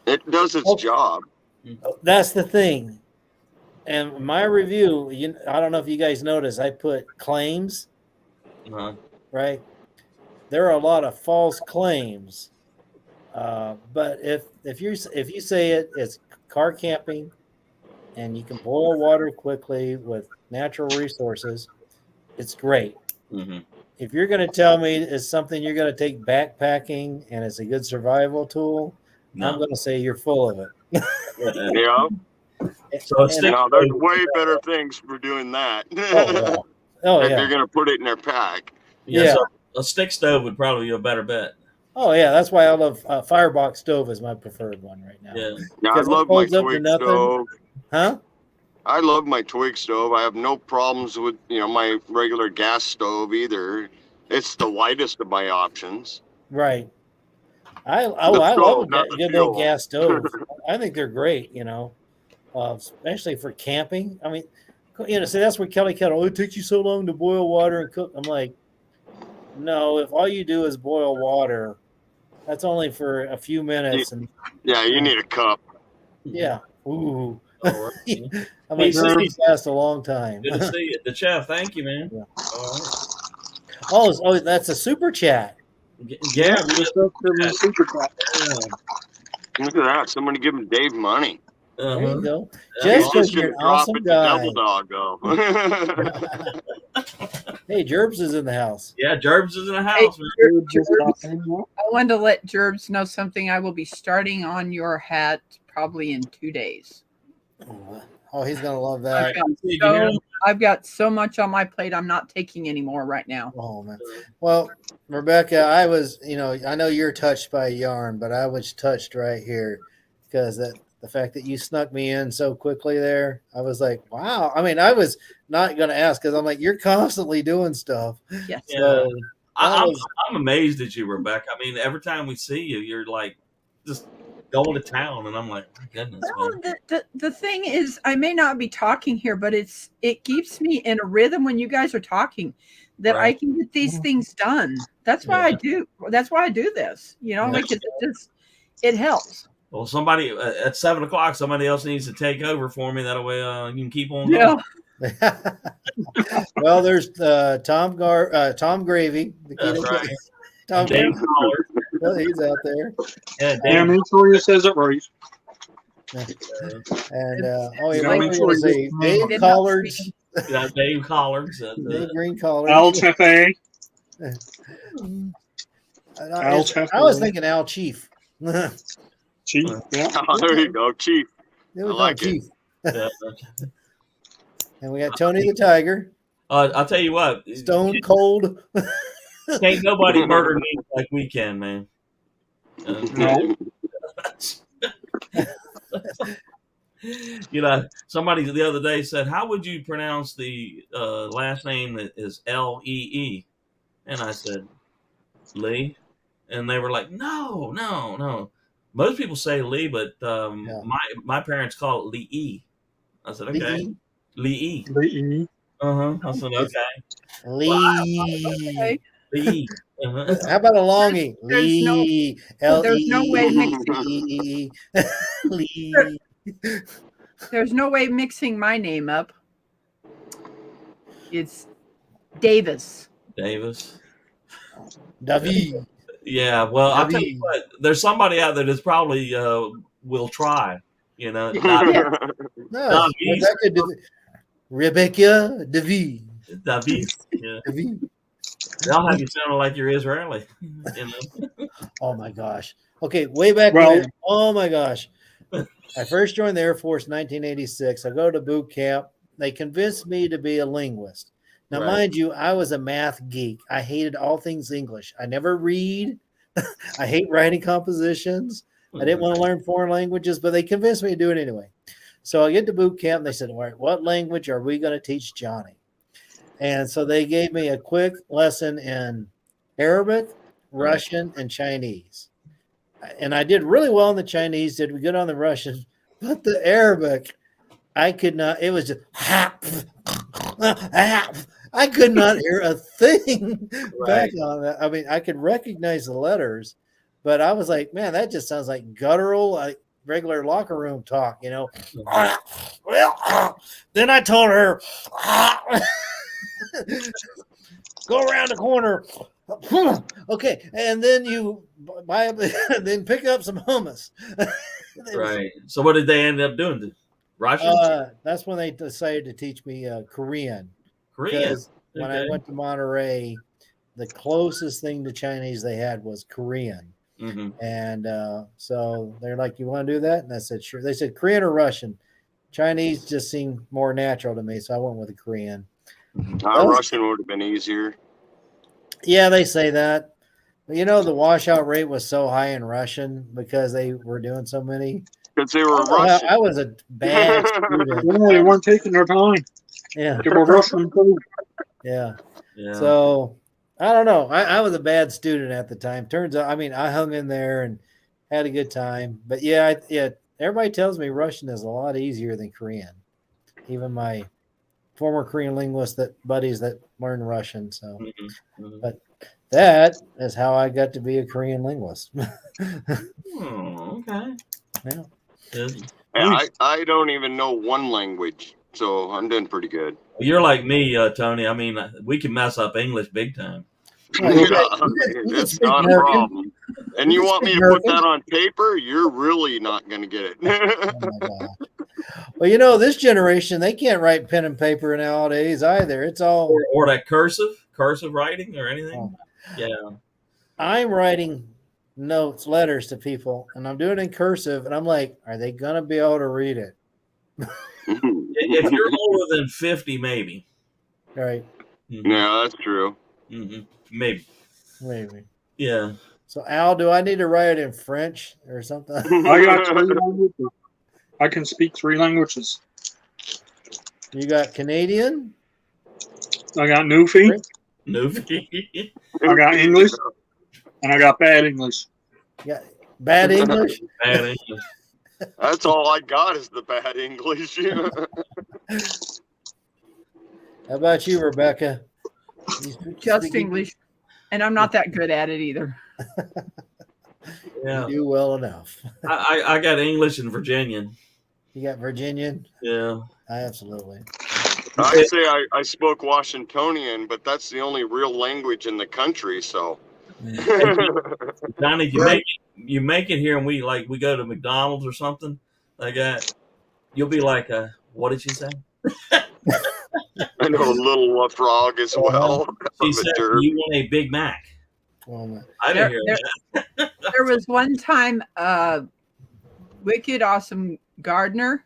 It does its job. That's the thing. And my review, I don't know if you guys noticed, I put claims, right? There are a lot of false claims. But if you say it's car camping and you can boil water quickly with natural resources, it's great. Mm-hmm. If you're going to tell me it's something you're going to take backpacking and it's a good survival tool, I'm going to say you're full of it. Yeah. So there's way better things for doing that. Oh, if yeah. you're gonna put it in their pack. Yeah. So a stick stove would probably be a better bet. Oh yeah, that's why I love Firebox stove is my preferred one right now. Yeah, I love my twig stove. Huh? I love my twig stove. I have no problems with my regular gas stove either. It's the lightest of my options. Right. I love a good old gas stove. I think they're great. Especially for camping. I mean, see, that's where Kelly Kettle. Oh, it takes you so long to boil water and cook. I'm like, no. If all you do is boil water, that's only for a few minutes. You need a cup. Yeah. Ooh. I'm like, it lasts a long time. Good to see you. The chef, thank you, man. Yeah. All right. Oh, that's a super chat. Yeah. Super chat. Look at that. Somebody giving Dave money. There you go. Just because you're an awesome guy. Double doggo. Hey, Jerbs is in the house. Yeah, Jerbs is in the house. Hey, Jerbs, I wanted to let Jerbs know something. I will be starting on your hat probably in 2 days. Oh, he's gonna love that. I've got so much on my plate. I'm not taking any more right now. Oh man. Well, Rebecca, I was, I know you're touched by yarn, but I was touched right here because the fact that you snuck me in so quickly there, I was like, wow. I mean, I was not going to ask because I'm like, you're constantly doing stuff. Yes. So I'm amazed at you, Rebecca. I mean, every time we see you, you're like just going to town, and I'm like, my goodness. Well, the thing is, I may not be talking here, but it keeps me in a rhythm when you guys are talking that I can get these things done. That's why I do. That's why I do this. Because it helps. Well, somebody at 7:00, somebody else needs to take over for me. That way, you can keep on going. Yeah. Well, there's Tom Gravy. That's right. Tom Dave Collard. Well, he's out there. Yeah, Dave. Make sure you says it right. And Dave Collards. Yeah, Dave Collards. Dave Green Collards. Al Chefe. I was thinking Al Chief. Chief. Yeah. Oh, there you go, Chief. I like Chief. And we got Tony the Tiger. I'll tell you what. Stone Cold. Can't nobody murder me like we can, man. No. Somebody the other day said, how would you pronounce the last name that is Lee? And I said, Lee. And they were like, no. Most people say Lee, but my parents call it Lee. I said, okay. Lee. Uh-huh. I said, okay. Lee. Lee. Uh-huh. How about a longie? Lee. There's no way mixing. Lee. There's no way mixing my name up. It's Davis. David. Yeah, well, I'll tell you what. There's somebody out there that's probably will try. No, Rebecca David. David. Yeah. David. They'll have you sounding like you're Israeli. Oh my gosh. Okay, way back when. Oh my gosh. I first joined the Air Force in 1986. I go to boot camp. They convinced me to be a linguist. Now, mind you, I was a math geek. I hated all things English. I never read. I hate writing compositions. I didn't want to learn foreign languages, but they convinced me to do it anyway. So I get to boot camp, and they said, all right, what language are we going to teach Johnny? And so they gave me a quick lesson in Arabic, Russian, and Chinese. And I did really well in the Chinese, did good on the Russian, but the Arabic, I could not, it was just, I could not hear a thing back on that. I mean, I could recognize the letters, but I was like, man, that just sounds like guttural. regular locker room talk, you know. Well, then I told her, go around the corner. Okay, and then you buy then pick up some hummus. Right. So what did they end up doing? Russian? That's when they decided to teach me Korean. Korean. Because when I Okay. went to Monterey, the closest thing to Chinese they had was Korean. Mm-hmm. And so they're like, you want to do that? And I said, sure. They said, Korean or Russian? Chinese just seemed more natural to me, so I went with the Korean. Russian would have been easier. Yeah, they say that. But you know, the washout rate was so high in Russian because they were doing so many. Because they were Oh, Russian. I was a bad student. No, they weren't taking their time. Yeah. They were rushing too. Yeah. Yeah. So I don't know. I was a bad student at the time. Turns out, I mean, I hung in there and had a good time. But yeah, everybody tells me Russian is a lot easier than Korean. Even my former Korean linguist buddies that learn Russian. So, but that is how I got to be a Korean linguist. Oh, okay. Yeah. Yeah, I don't even know one language, so I'm doing pretty good. You're like me, Tony. I mean, we can mess up English big time. That's not a problem. And you want me to put that on paper? You're really not going to get it. Oh my God. Well, you know, this generation, they can't write pen and paper nowadays either. It's all Or that cursive writing or anything. Yeah. I'm writing letters to people, and I'm doing it in cursive, and I'm like, are they gonna be able to read it? If you're older than 50, maybe. Right. Mm-hmm. Yeah, that's true. Mm-hmm. Maybe. Yeah. So, Al, do I need to write it in French or something? I got 3 languages. I can speak 3 languages. You got Canadian? I got Newfie. Newfie. I got English. And I got bad English. Yeah. Bad English? Bad English. That's all I got is the bad English. How about you, Rebecca? Just English. And I'm not that good at it either. Yeah. You do well enough. I got English and Virginian. You got Virginian? Yeah. Absolutely. I'd say I spoke Washingtonian, but that's the only real language in the country, so. Johnny, you make it here and we go to McDonald's or something like that, you'll be like, what did she say? I know a little frog as well. She said, you want a Big Mac. I didn't hear that. There was one time Wicked Awesome Gardener,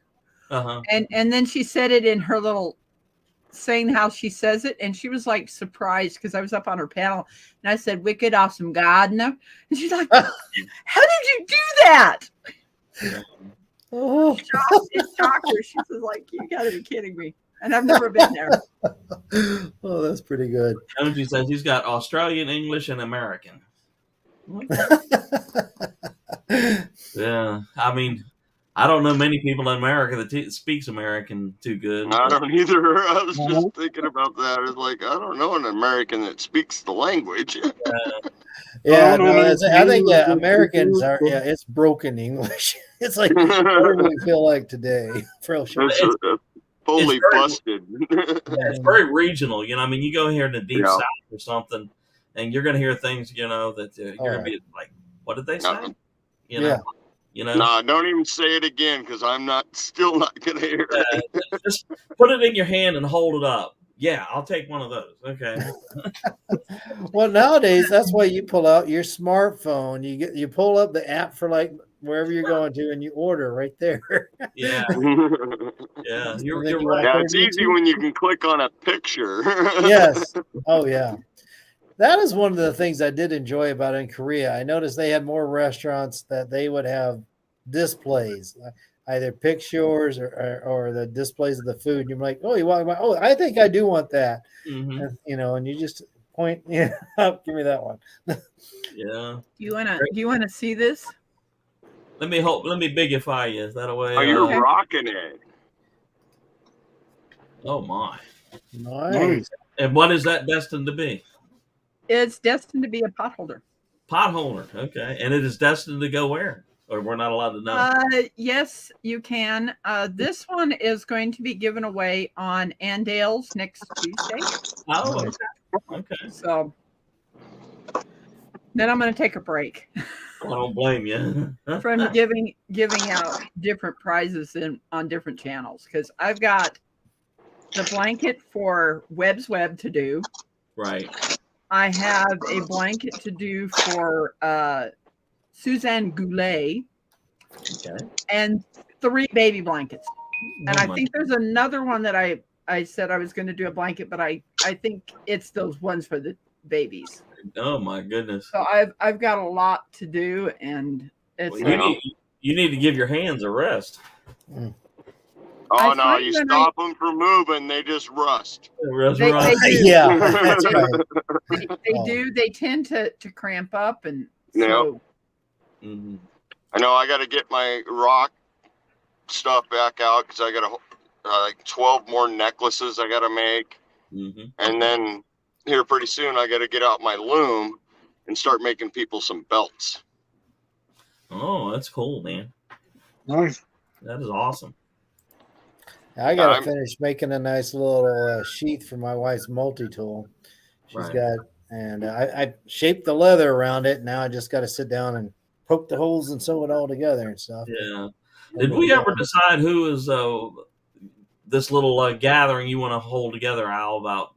and then she said it in her little saying how she says it, and she was like surprised because I was up on her panel and I said Wicked Awesome Gardener, and she's like, how did you do that? Oh, It shocked her. She was like, you gotta be kidding me. And I've never been there. Oh, that's pretty good. She says he's got Australian, English, and American. Yeah, I mean, I don't know many people in America that speaks American too good. I don't either. I was just thinking about that. It's like, I don't know an American that speaks the language. Yeah, I think Americans are. Yeah, it's broken English. It's like what do we feel like today? For sure. Fully busted. It's very regional. You know, I mean, you go here in the deep south or something, and you're going to hear things, you know, that you're going to be like, what did they say? You know, Nah, don't even say it again because I'm still not going to hear it. Just put it in your hand and hold it up. Yeah, I'll take one of those. Okay. Well, nowadays that's why you pull out your smartphone. You pull up the app for like wherever you're going to, and you order right there. Yeah. Yeah. It's easy when you can click on a picture. Yes. Oh yeah. That is one of the things I did enjoy about it in Korea. I noticed they had more restaurants that they would have displays, either pictures or the displays of the food. And you're like, oh, you want? Oh, I think I do want that. Mm-hmm. And, and you just point, give me that one. Yeah. Do you wanna see this? Let me bigify you. Is that a way? Oh, you're rocking it. Oh my. Nice. And what is that destined to be? It's destined to be a pot holder. Pot holder. Okay. And it is destined to go where? or we're not allowed to know? Yes, you can. This one is going to be given away on Andales next Tuesday. Oh, okay. So then I'm going to take a break I don't blame you. from giving out different prizes on different channels, because I've got the blanket for Webb's Web to do. Right. I have a blanket to do for Suzanne Goulet. Okay. And 3 baby blankets. And Oh I my- think there's another one that I said I was going to do a blanket, but I think it's those ones for the babies. Oh my goodness. So I've got a lot to do, and it's Well, you need to give your hands a rest. Oh I no, find you that stop them from moving, they just rust. Rest They right. do. Yeah, that's right. they do. They tend to cramp up, and Yep. so Mhm. I know I got to get my rock stuff back out because I got like 12 more necklaces I got to make. Mhm. And then here pretty soon, I got to get out my loom and start making people some belts. Oh, that's cool, man. Nice. That is awesome. I got I'm- to finish making a nice little sheath for my wife's multi-tool. She's Right. got, and I shaped the leather around it. Now I just got to sit down and poke the holes and sew it all together and stuff. Yeah. Did we ever decide who is this little gathering you want to hold together, Al, about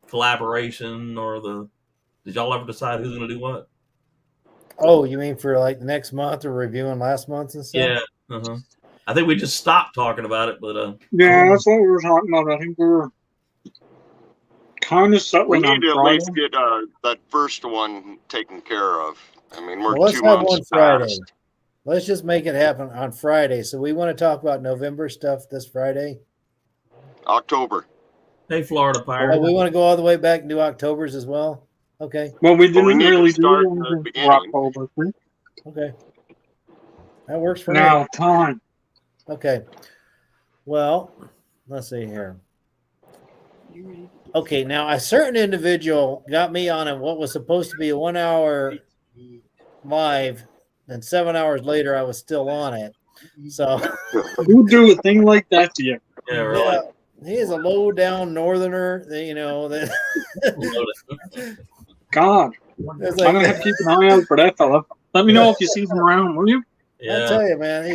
collaboration or the? Did y'all ever decide who's going to do what? Oh, you mean for like the next month or reviewing last month's and stuff? Yeah. Uh-huh. I think we just stopped talking about it, but Yeah, that's what we were talking about. I think we were kind of We settling on need to at Friday. least get that first one taken care of. I mean, we're Well, let's 2 have months one Friday. past. Let's just make it happen on Friday. So we want to talk about November stuff this Friday. October. hey, Florida Pirate. Oh, we want to go all the way back and do October's as well. Okay. Well, we But didn't we need to really start do at the anything beginning. for October. Okay. That works for me. Now, time. Okay. Well, let's see here. Okay, now a certain individual got me on what was supposed to be a 1 hour live, and 7 hours later I was still on it. So Who do a thing like that to you? Yeah, really. yeah, he is a low down northerner. You know that. God, It's I'm like, gonna have to keep an eye out for that fella. Let me know if you see him around, will you? I Yeah. tell you, man,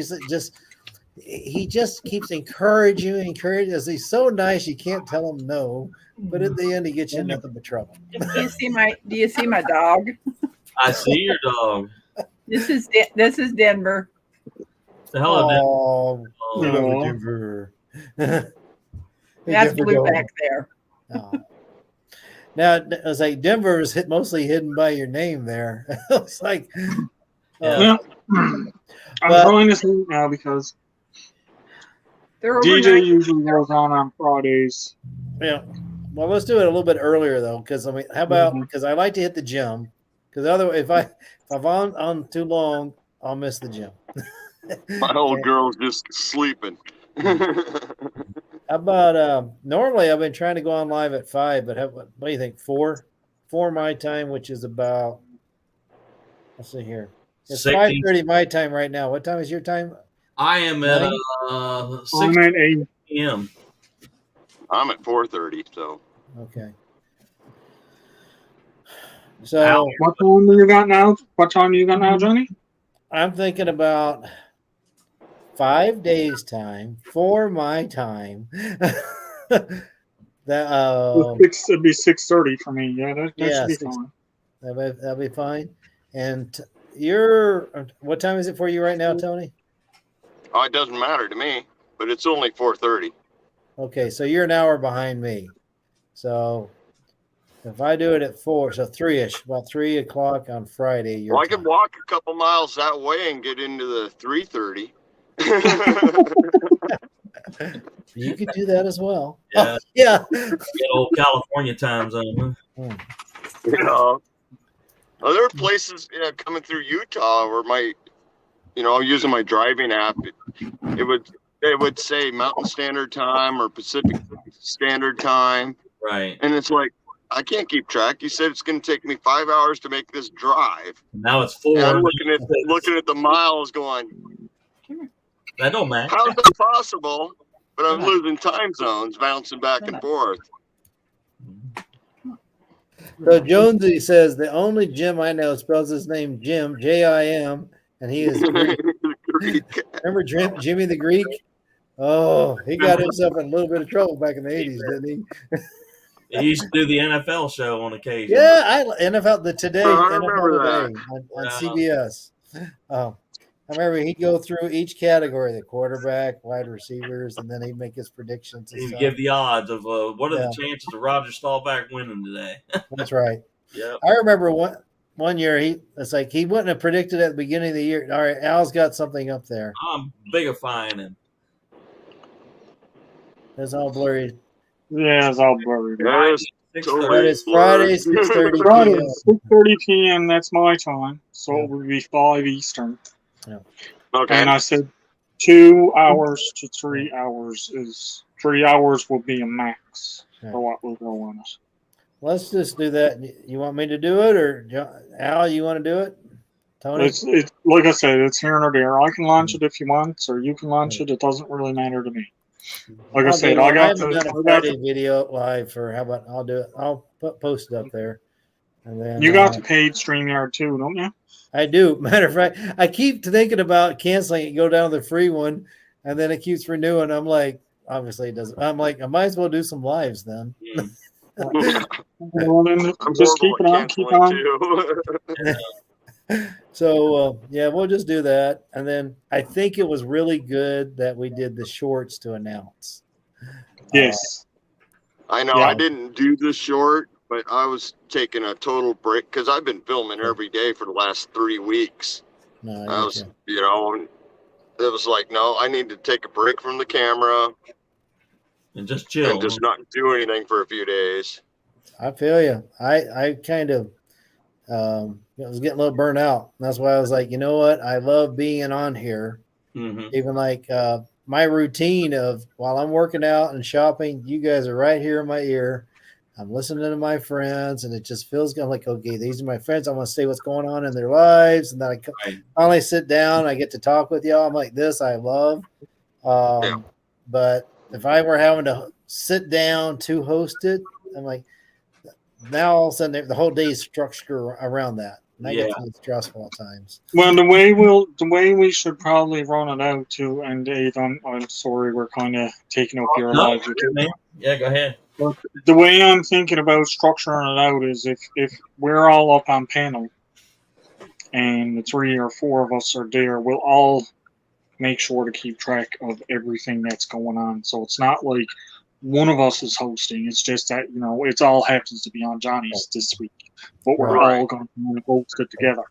he just keeps encouraging. He's so nice, you can't tell him no. But at the end, he gets you in nothing but trouble. do you see my dog? I see your dog. This is Denver. The hell of it. Oh, Oh, Yeah. hello, Denver. Hey, That's Denver Blue dog. back there. Oh. Now, I was like, Denver is mostly hidden by your name there. It's like, Yeah. I'm But- trying this out now because They're DJ overnight. usually goes on Fridays. yeah. Well, let's do it a little bit earlier though, because I mean, how about Mhm. because I like to hit the gym. Because otherwise, if I'm on too long, I'll miss the gym. My old girl's just sleeping. How about normally I've been trying to go on live at 5, but what do you think? 4 my time, which is about, let's see here. It's 16. 5:30 my time right now. What time is your time? I am at I'm 6 at 8. p.m. I'm at 4:30, so Okay. So Ow. What time do you got now? What time do you got now, Johnny? I'm thinking about 5 days time, 4 my time. That It'd be 6:30 for me. Yeah, that Yeah, should be 6. fine. that'll be fine. And what time is it for you right now, Tony? oh, it doesn't matter to me. But it's only 4:30. Okay, so you're an hour behind me. So if I do it at 4, so 3ish, about 3 o'clock on Friday. Your Well, I time. could walk a couple miles that way and get into the 3:30. You could do that as well. Yeah. Yeah. Good old California time zone. Huh? You know, well, there are places coming through Utah where using my driving app, it would say Mountain Standard Time or Pacific Standard Time, Right. and it's like I can't keep track. You said it's going to take me 5 hours to make this drive. Now it's 4. And I'm looking at the miles going, That don't matter. how's that possible? But I'm losing time zones, bouncing back and forth. So Jonesy says the only Jim I know spells his name Jim, Jim, and he is Greek. Remember Jimmy the Greek? Oh, he got himself in a little bit of trouble back in the 80s, didn't he? He used to do the NFL show on occasion. Yeah, NFL Today I NFL remember Today on CBS. I remember he'd go through each category: the quarterback, wide receivers, and then he'd make his predictions. And He'd stuff. give the odds of what are the chances of Roger Staubach winning today. That's right. Yep. I remember one year it's like he wouldn't have predicted at the beginning of the year. All right, Al's got something up there. I'm bigifying him. It's all blurry. Yeah, it's all blurry. Yes, But it's Friday, 6:30 Friday, p.m. 6:30 p.m. That's my time, so it would be 5 Eastern. Yeah. Okay. And I said 2 hours to 3 hours is 3 hours will be a max Yeah. for what will go on us. Let's just do that. You want me to do it, or Al? You want to do it? Tony? It's like I said, it's here or there. I can launch it if you want, or you can launch it. It doesn't really matter to me. Like I said, I haven't done a Friday video live for. How about I'll do it? I'll post it up there, and then you got the paid StreamYard too, don't you? I do. Matter of fact, I keep thinking about canceling it, go down to the free one, and then it keeps renewing. I'm like, obviously it doesn't. I'm like, I might as well do some lives then. Well, then I'm just keep horrible it at on, keep canceling, on. too. So yeah, we'll just do that, and then I think it was really good that we did the shorts to announce. Yes. I know. Yeah. I didn't do the short, but I was taking a total break because I've been filming every day for the last 3 weeks. No, I was, and it was like, no, I need to take a break from the camera And just chill. and just not do anything for a few days. I feel you. I kind of was getting a little burnt out. That's why I was like, you know what? I love being on here. Mm-hmm. Even like my routine of while I'm working out and shopping, you guys are right here in my ear. I'm listening to my friends, and it just feels good. I'm like, okay, these are my friends. I want to see what's going on in their lives. And then I finally sit down. I get to talk with y'all. I'm like, this I love. But if I were having to sit down to host it, I'm like, now all of a sudden the whole day is structured around that. And that gets really stressful at times. Well, the way we should probably run it out too. And Dave, I'm sorry, we're kind of taking up your lives. Yeah, go ahead. But the way I'm thinking about structuring it out is if we're all up on panel, and the 3 or 4 of us are there, we'll all make sure to keep track of everything that's going on. So it's not like one of us is hosting. It's just that, it all happens to be on Johnny's this week. But we're all going to host it together.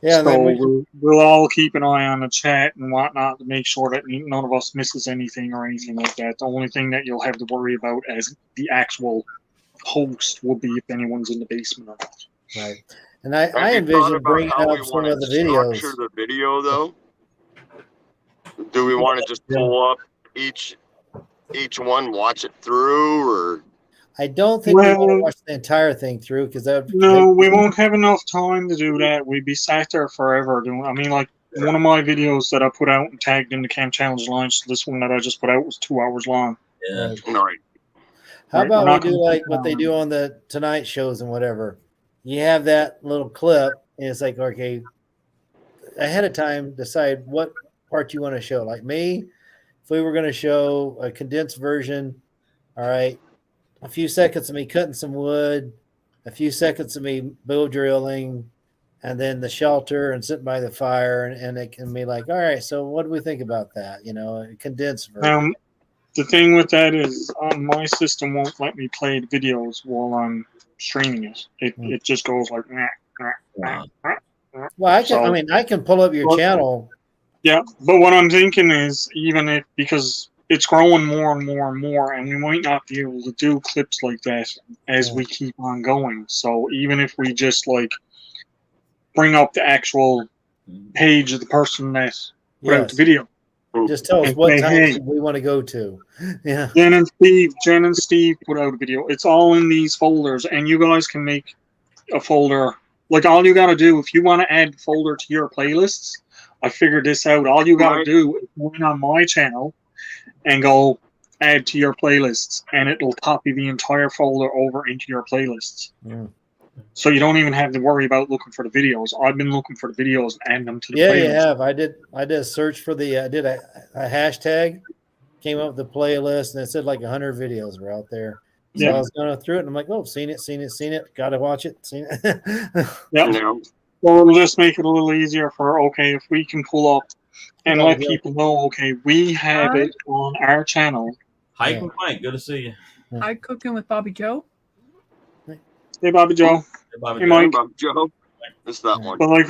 Yeah, so we'll all keep an eye on the chat and whatnot to make sure that none of us misses anything or anything like that. The only thing that you'll have to worry about as the actual host will be if anyone's in the basement or not. Right. And I envision bringing up some of the videos. Structure the video, though. Do we want to just pull up each one, watch it through, or? I don't think we want to watch the entire thing through because we won't have enough time to do that. We'd be sat there forever doing. I mean, like one of my videos that I put out and tagged in the Camp Challenge Launch. This one that I just put out was 2 hours long. Yeah. All right. How about we do like what they do on the Tonight shows and whatever? You have that little clip, and it's like, okay, ahead of time, decide what part you want to show. Like me, if we were going to show a condensed version, all right, a few seconds of me cutting some wood, a few seconds of me bow drilling, and then the shelter and sitting by the fire, and it can be like, all right, so what do we think about that? A condensed version. The thing with that is my system won't let me play the videos while I'm streaming it. It just goes like, Well, I can pull up your channel. Yeah, but what I'm thinking is because it's growing more and more and more, and we might not be able to do clips like that as we keep on going. So even if we just bring up the actual page of the person that put out the video, Just tell us And what say, time hey, we want to go to. Yeah. Jen and Steve put out a video. It's all in these folders, and you guys can make a folder. Like, all you got to do, if you want to add a folder to your playlists, I figured this out. All you got to do is go in on my channel and go add to your playlists, and it'll copy the entire folder over into your playlists. Mm. So you don't even have to worry about looking for the videos. I've been looking for the videos and adding them to the Yeah, playlist. you have. I did a search for I did a hashtag, came up with the playlist, and it said like 100 videos were out there. So Yeah. I was going through it, and I'm like, oh, seen it. Got to watch it. Seen it. Yeah. Yeah. Well, it'll just make it a little easier for, okay, if we can pull up and Oh, let yeah. people know, okay, we have it on our channel. Hike Yeah. and Mike, good to see you. Hi, Cooking with Bobby Joe. Hey, Bobby Joe. Hey, Bobby Hey, Joe. Mike. Bob Joe. It's that one. But like,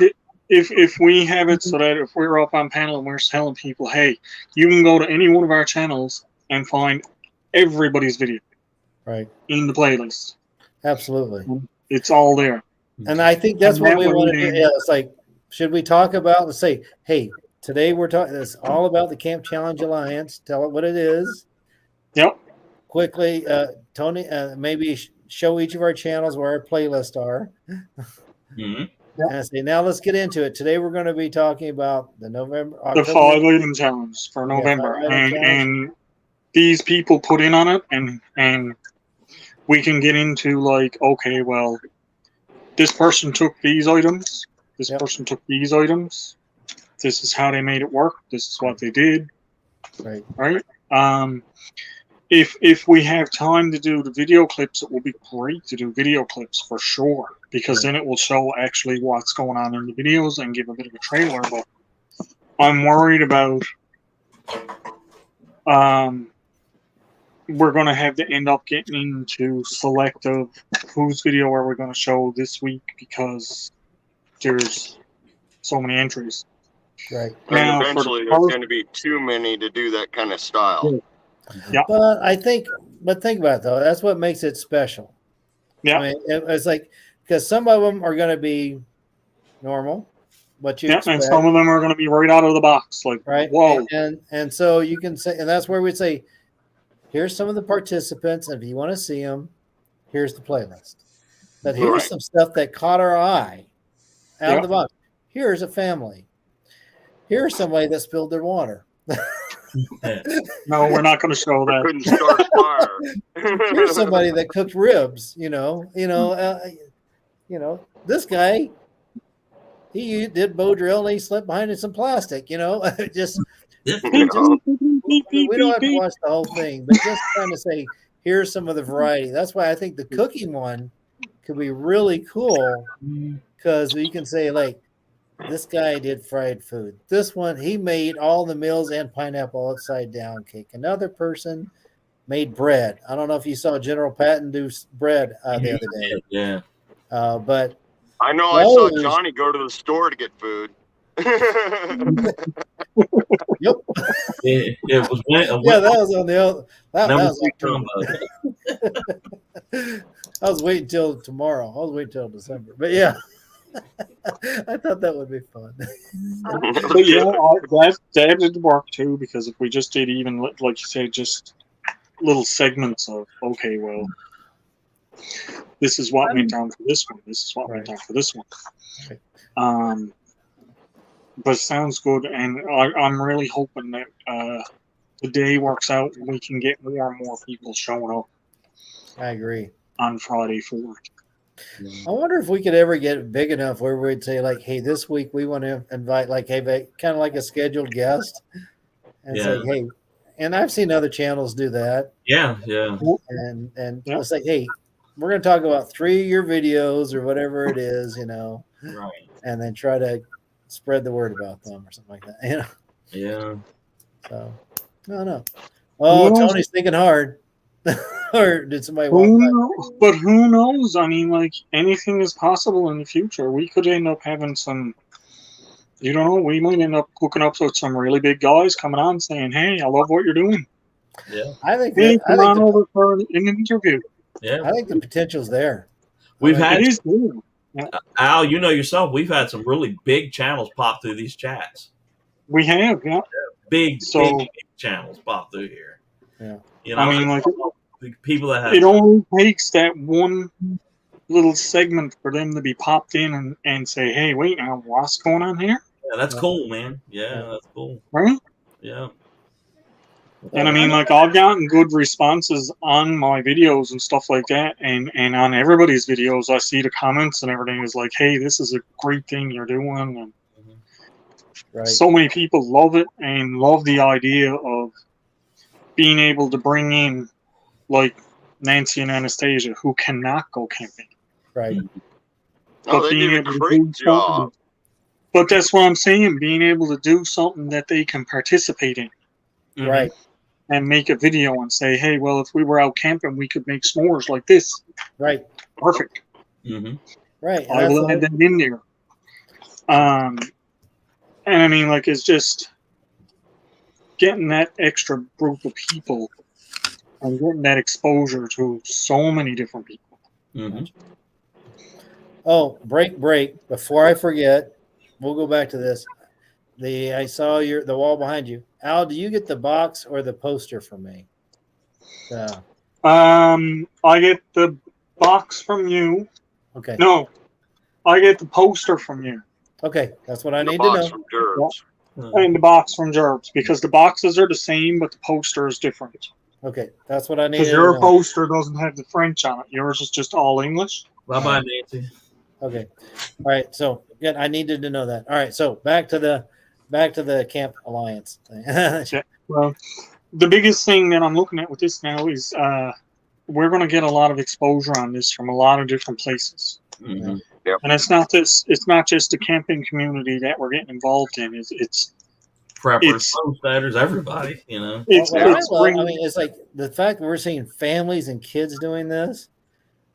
if we have it so that if we're up on panel and we're telling people, hey, you can go to any one of our channels and find everybody's video Right. in the playlist. Absolutely. It's all there. And I think that's And what that we way want to do. then- Yeah, it's like, should we talk about, let's say, hey, today we're talking, it's all about the Camp Challenge Alliance. Tell it what it is. Yep. Quickly, Tony, maybe show each of our channels where our playlists are. Mhm. And I say, now let's get into it. Today we're going to be talking about the The October. 5-item challenge for Yeah, November. 5-item And challenge. and these people put in on it, and we can get into like, okay, well, this person took these items, this Yep. person took these items, this is how they made it work, this is what they did, Right. right? If we have time to do the video clips, it will be great to do video clips for sure, because then it will show actually what's going on in the videos and give a bit of a trailer. But I'm worried about we're going to have to end up getting into selective whose video are we going to show this week, because there's so many entries. Right. And Now, for the eventually, there's first- going to be too many to do that kind of style. Yeah. But think about it though. That's what makes it special. Yeah. I mean, it's like, because some of them are going to be normal, what you Yeah, expect, and some of them are going to be right out of the box. Like, right? whoa. And so you can say, and that's where we say, here's some of the participants, and if you want to see them, here's the playlist. But here's Right. some stuff that caught our eye out Yeah. of the box. Here's a family. Here's somebody that spilled their water. No, we're not going to show that. Couldn't start a fire. Here's somebody that cooked ribs. This guy, he did bow drill and he slipped behind in some plastic. Just You know, we don't have to watch the whole thing, but just trying to say, here's some of the variety. That's why I think the cooking one could be really cool, because you can say, like, this guy did fried food. This one, he made all the meals and pineapple upside down cake. Another person made bread. I don't know if you saw General Patton do bread the other day, Yeah. but I know I saw Those- Johnny go to the store to get food. yep, It was yeah, that was on the other. That number was 3 combo. I was waiting till tomorrow. I was waiting till December, but yeah, I thought that would be fun. But yeah, that did work too, because if we just did even, like you said, just little segments of, okay, well, this is what went down for this one. This is what went down for this one. Right. But it sounds good, and I'm really hoping that the day works out and we can get more and more people showing up I agree. on Friday for it. I wonder if we could ever get big enough where we'd say, like, hey, this week we want to invite, like, hey, kind of like a scheduled guest, and say, Yeah. hey, and I've seen other channels do that, Yeah. and Yeah. it's like, hey, we're going to talk about 3 of your videos or whatever it is, Right. and then try to spread the word about them or something like that, Yeah. So, no. Oh, Who knows? Tony's thinking hard. Or did somebody Who walk by? knows? But who knows? I mean, like, anything is possible in the future. We could end up having some, you don't know, we might end up hooking up with some really big guys coming on saying, hey, I love what you're doing. Yeah. I think Hey, that, I come on think over for an interview. Yeah. the potential's there. We've I had It is good. Al, you know yourself, we've had some really big channels pop through these chats. We have, yeah. big channels pop through here. Yeah. You know, I mean, like, the people that have it only takes that one little segment for them to be popped in and say, "Hey, wait, now what's going on here?" Yeah, that's cool, man. Yeah, that's cool. Right? Yeah. And I mean, like, I've gotten good responses on my videos and stuff like that, and on everybody's videos, I see the comments and everything is like, "Hey, this is a great thing you're doing," and Right. so many people love it and love the idea of being able to bring in, like, Nancy and Anastasia, who cannot go camping. Right. Oh, But they being did a able to great do something. job. But that's what I'm saying, being able to do something that they can participate in. Right. And make a video and say, "Hey, well, if we were out camping, we could make s'mores like this." Right. Perfect. Mm-hmm. Right. I will add that in there. And I mean, like, it's just getting that extra group of people and getting that exposure to so many different people. Mm-hmm. Oh, break. Before I forget, we'll go back to this. I saw the wall behind you. Al, do you get the box or the poster from me? I get the box from you. Okay. No, I get the poster from you. Okay, that's what I The need to box know. from Gerbs. And the box from Gerbs, because the boxes are the same, but the poster is different. Okay, that's what I need Because to your know. poster doesn't have the French on it. Yours is just all English. Bye-bye, Nancy. Okay. All right. So again, I needed to know that. All right. So back to the Camp Alliance thing. Yeah. Well, the biggest thing that I'm looking at with this now is we're going to get a lot of exposure on this from a lot of different places. Mm-hmm. Yep. And it's not just the camping community that we're getting involved in. It's preppers, homesteaders, everybody. You know. It's like the fact that we're seeing families and kids doing this.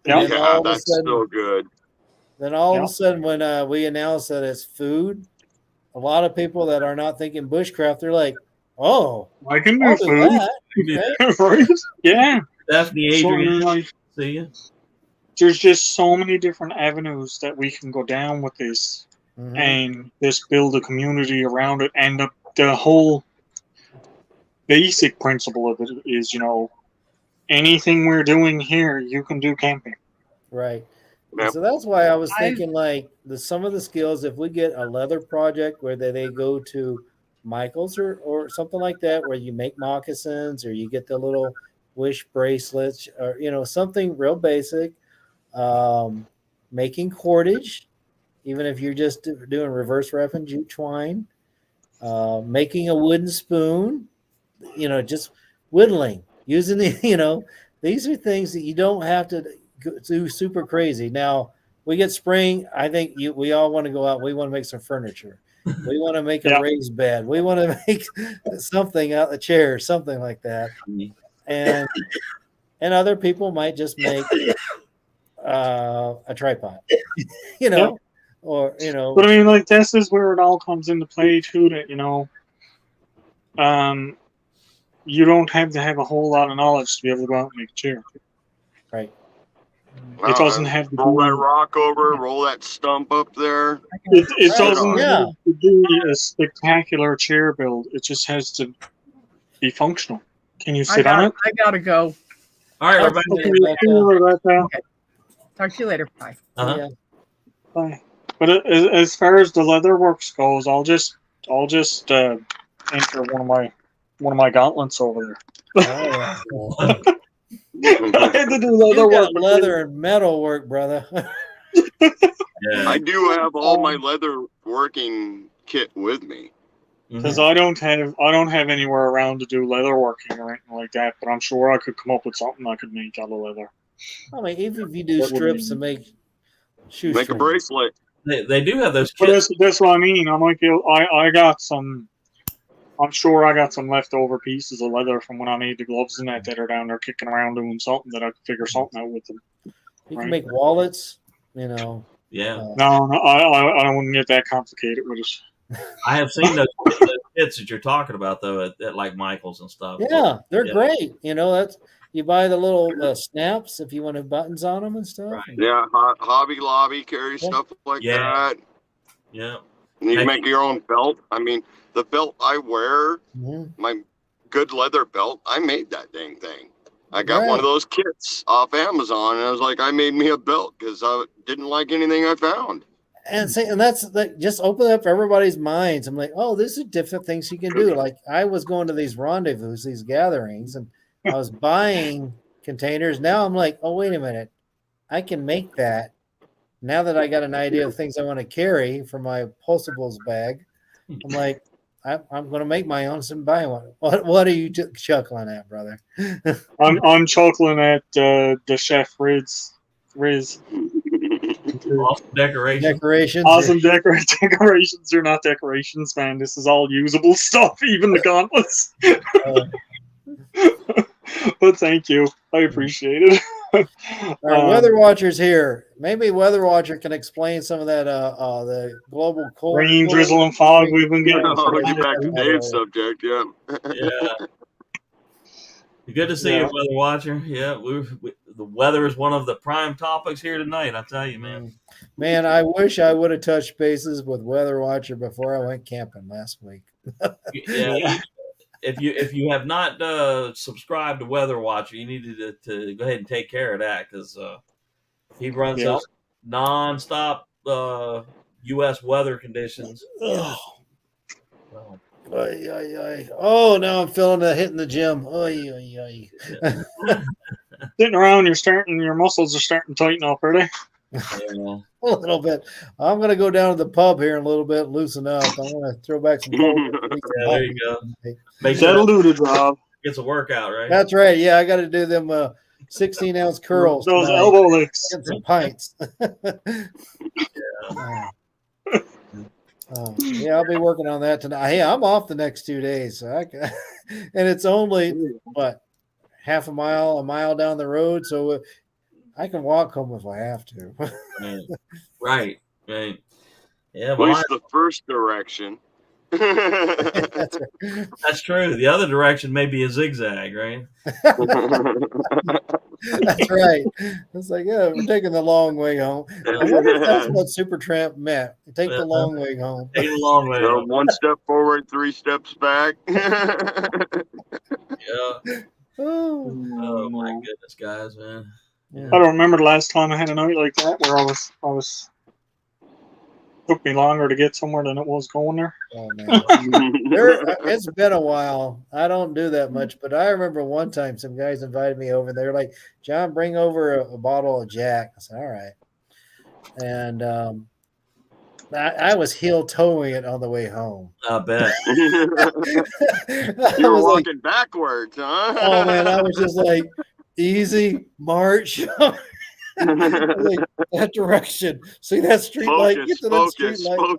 Yeah, that's so good. Then all of a sudden, when we announce that it's food, a lot of people that are not thinking bushcraft, they're like, "Oh, I can do food." That. Okay. Right? Yeah. Daphne, Adrian, see you. There's just so many different avenues that we can go down with this, and just build a community around it. And the whole basic principle of it is, anything we're doing here, you can do camping. Right. Yep. So that's why I was thinking, like, some of the skills, if we get a leather project where they go to Michael's or something like that, where you make moccasins or you get the little wish bracelets or, something real basic, making cordage, even if you're just doing reverse ref and jute twine, making a wooden spoon, just whittling, using these are things that you don't have to do super crazy. Now we get spring. I think we all want to go out. We want to make some furniture. We want to make a raised bed. We want to make something out of the chair, something like that. And other people might just make a tripod, or But I mean, like, this is where it all comes into play too. That you don't have to have a whole lot of knowledge to be able to go out and make a chair. Right. It doesn't have to roll that rock over, roll that stump up there. It doesn't have to be a spectacular chair build. It just has to be functional. Can you sit on it? I gotta go. All right, everybody. Okay. Talk to you later. Bye. Yeah. Bye. But as far as the leatherworks goes, I'll just enter one of my gauntlets over there. I had to do leather work. Leather and metal work, brother. I do have all my leather working kit with me. Because I don't have anywhere around to do leather working or anything like that, but I'm sure I could come up with something I could make out of leather. I mean, even if you do strips and make shoe make a bracelet. They do have those kits. That's what I mean. I'm like, I got some. I'm sure I got some leftover pieces of leather from when I made the gloves and that are down there kicking around doing something that I could figure something out with them. You can make wallets, Yeah. No, I wouldn't get that complicated with it. I have seen those kits that you're talking about though at like Michael's and stuff. Yeah, they're great. That's you buy the little snaps if you want to have buttons on them and stuff. Right. Yeah, Hobby Lobby carries stuff like that. Yeah. And you can Thank make your own belt. I mean, the belt I wear, Mhm. my good leather belt, I made that dang thing. I got one Right. of those kits off Amazon, and I was like, I made me a belt because I didn't like anything I found. And see, and that's like just open up everybody's minds. I'm like, oh, there's different things you can do. Like I was going to these rendezvous, these gatherings, and I was buying containers. Now I'm like, oh, wait a minute, I can make that. Now that I got an idea of things I want to carry for my Pulsables bag, I'm like, I'm going to make my own and buy one. What are you chuckling at, brother? I'm chuckling at the chef Riz. Awesome decoration. Decorations. Awesome decorations are not decorations, man. This is all usable stuff, even the gauntlets. But thank you. I appreciate it. Our Weather Watcher's here. Maybe Weather Watcher can explain some of that the global cold Rain, drizzle, and fog we've been getting. Oh, get back to Dave's subject, yeah. Yeah. Good to see you, Weather Watcher. Yeah, the weather is one of the prime topics here tonight. I tell you, man. Man, I wish I would have touched bases with Weather Watcher before I went camping last week. Yeah. If you have not subscribed to Weather Watcher, you need to go ahead and take care of that because he runs those nonstop U.S. weather conditions. Oh. Oh, now I'm feeling it hitting the gym. Sitting around, your muscles are starting to tighten up, are they? Yeah. A little bit. I'm going to go down to the pub here in a little bit and loosen up. I'm going to throw back some cold. There you go. That'll do the job. Gets a workout, right? That's right. Yeah, I got to do them 16-ounce curls. Those tonight. elbow licks. Get some pints. Yeah, I'll be working on that tonight. Hey, I'm off the next 2 days, so and it's only what half a mile down the road, so I can walk home if I have to. Right. Yeah. At least the first direction. That's true. The other direction may be a zigzag, right? That's right. It's like, yeah, we're taking the long way home. I wonder if that's what Supertramp meant. Take the long way home. Take the long way home. 1 step forward, 3 steps back. Yeah. Oh my goodness, guys, man. Yeah. I don't remember the last time I had a night like that where I was took me longer to get somewhere than it was going there. Oh man, it's been a while. I don't do that much, but I remember one time some guys invited me over. They're like, "John, bring over a bottle of Jack." I said, "All right," and I was heel toeing it on the way home. I bet. You were walking backwards, huh? Oh man, I was just like, easy march. Like, that direction. See that street light? Get to that street light.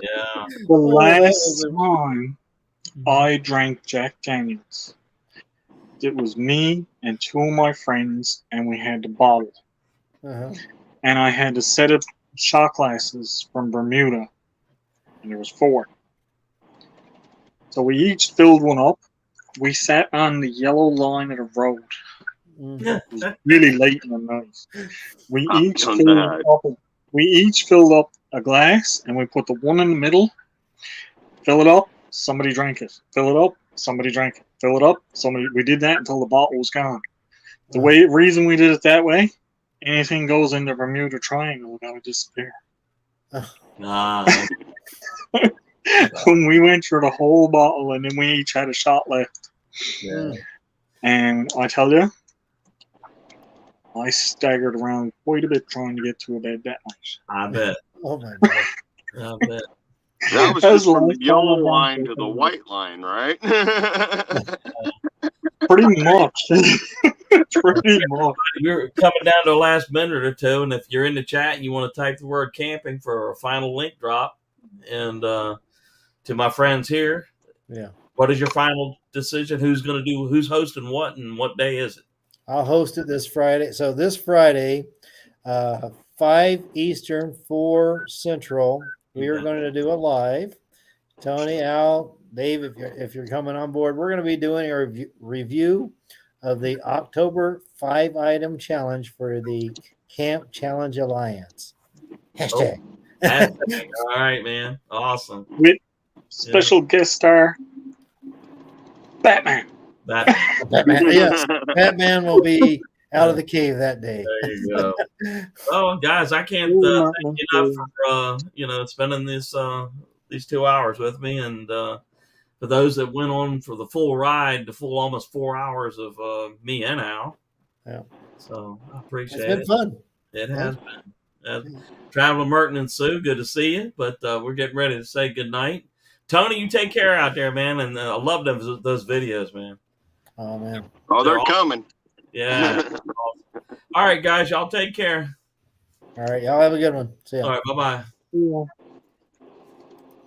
Yeah. The last time I drank Jack Daniels, it was me and 2 of my friends, and we had the bottle. Uh-huh. And I had a set of shot glasses from Bermuda, and there was 4. So we each filled one up. We sat on the yellow line of the road. It was really late in the night. We each filled up a glass, and we put the one in the middle. Fill it up. Somebody drank it. Fill it up. Somebody drank it. Fill it up. Somebody. We did that until the bottle was gone. The reason we did it that way, anything goes in the Bermuda Triangle, gotta disappear. When we went through the whole bottle, and then we each had a shot left. Yeah. And I tell you, I staggered around quite a bit trying to get to a bed that night. I bet. Oh my god. I bet. That was just from the yellow line to the white line, right? Pretty much. Pretty much. We're coming down to the last minute or two, and if you're in the chat and you want to type the word camping for a final link drop, and to my friends here, yeah, what is your final decision? Who's hosting what, and what day is it? I'll host it this Friday. So this Friday, 5 Eastern, 4 Central, we are going to do a live. Tony, Al, Dave, if you're coming on board, we're going to be doing a review of the October 5-item challenge for the Camp Challenge Alliance. Hashtag. Hashtag. All right, man. Awesome. With special guest star Batman. That. Batman, yes, Batman will be out of the cave that day. There you go. Well, guys, I can't thank you enough for spending this these 2 hours with me, and for those that went on for the full ride, the full almost 4 hours of me and Al. Yeah. So I appreciate It's been it. fun. It has been. Traveling Merton and Sue, good to see you. But we're getting ready to say good night. Tony, you take care out there, man, and I love those videos, man. Oh man. Oh, they're coming. Yeah. All right, guys, y'all take care. All right, y'all have a good one. See ya. All right, bye-bye. Yeah.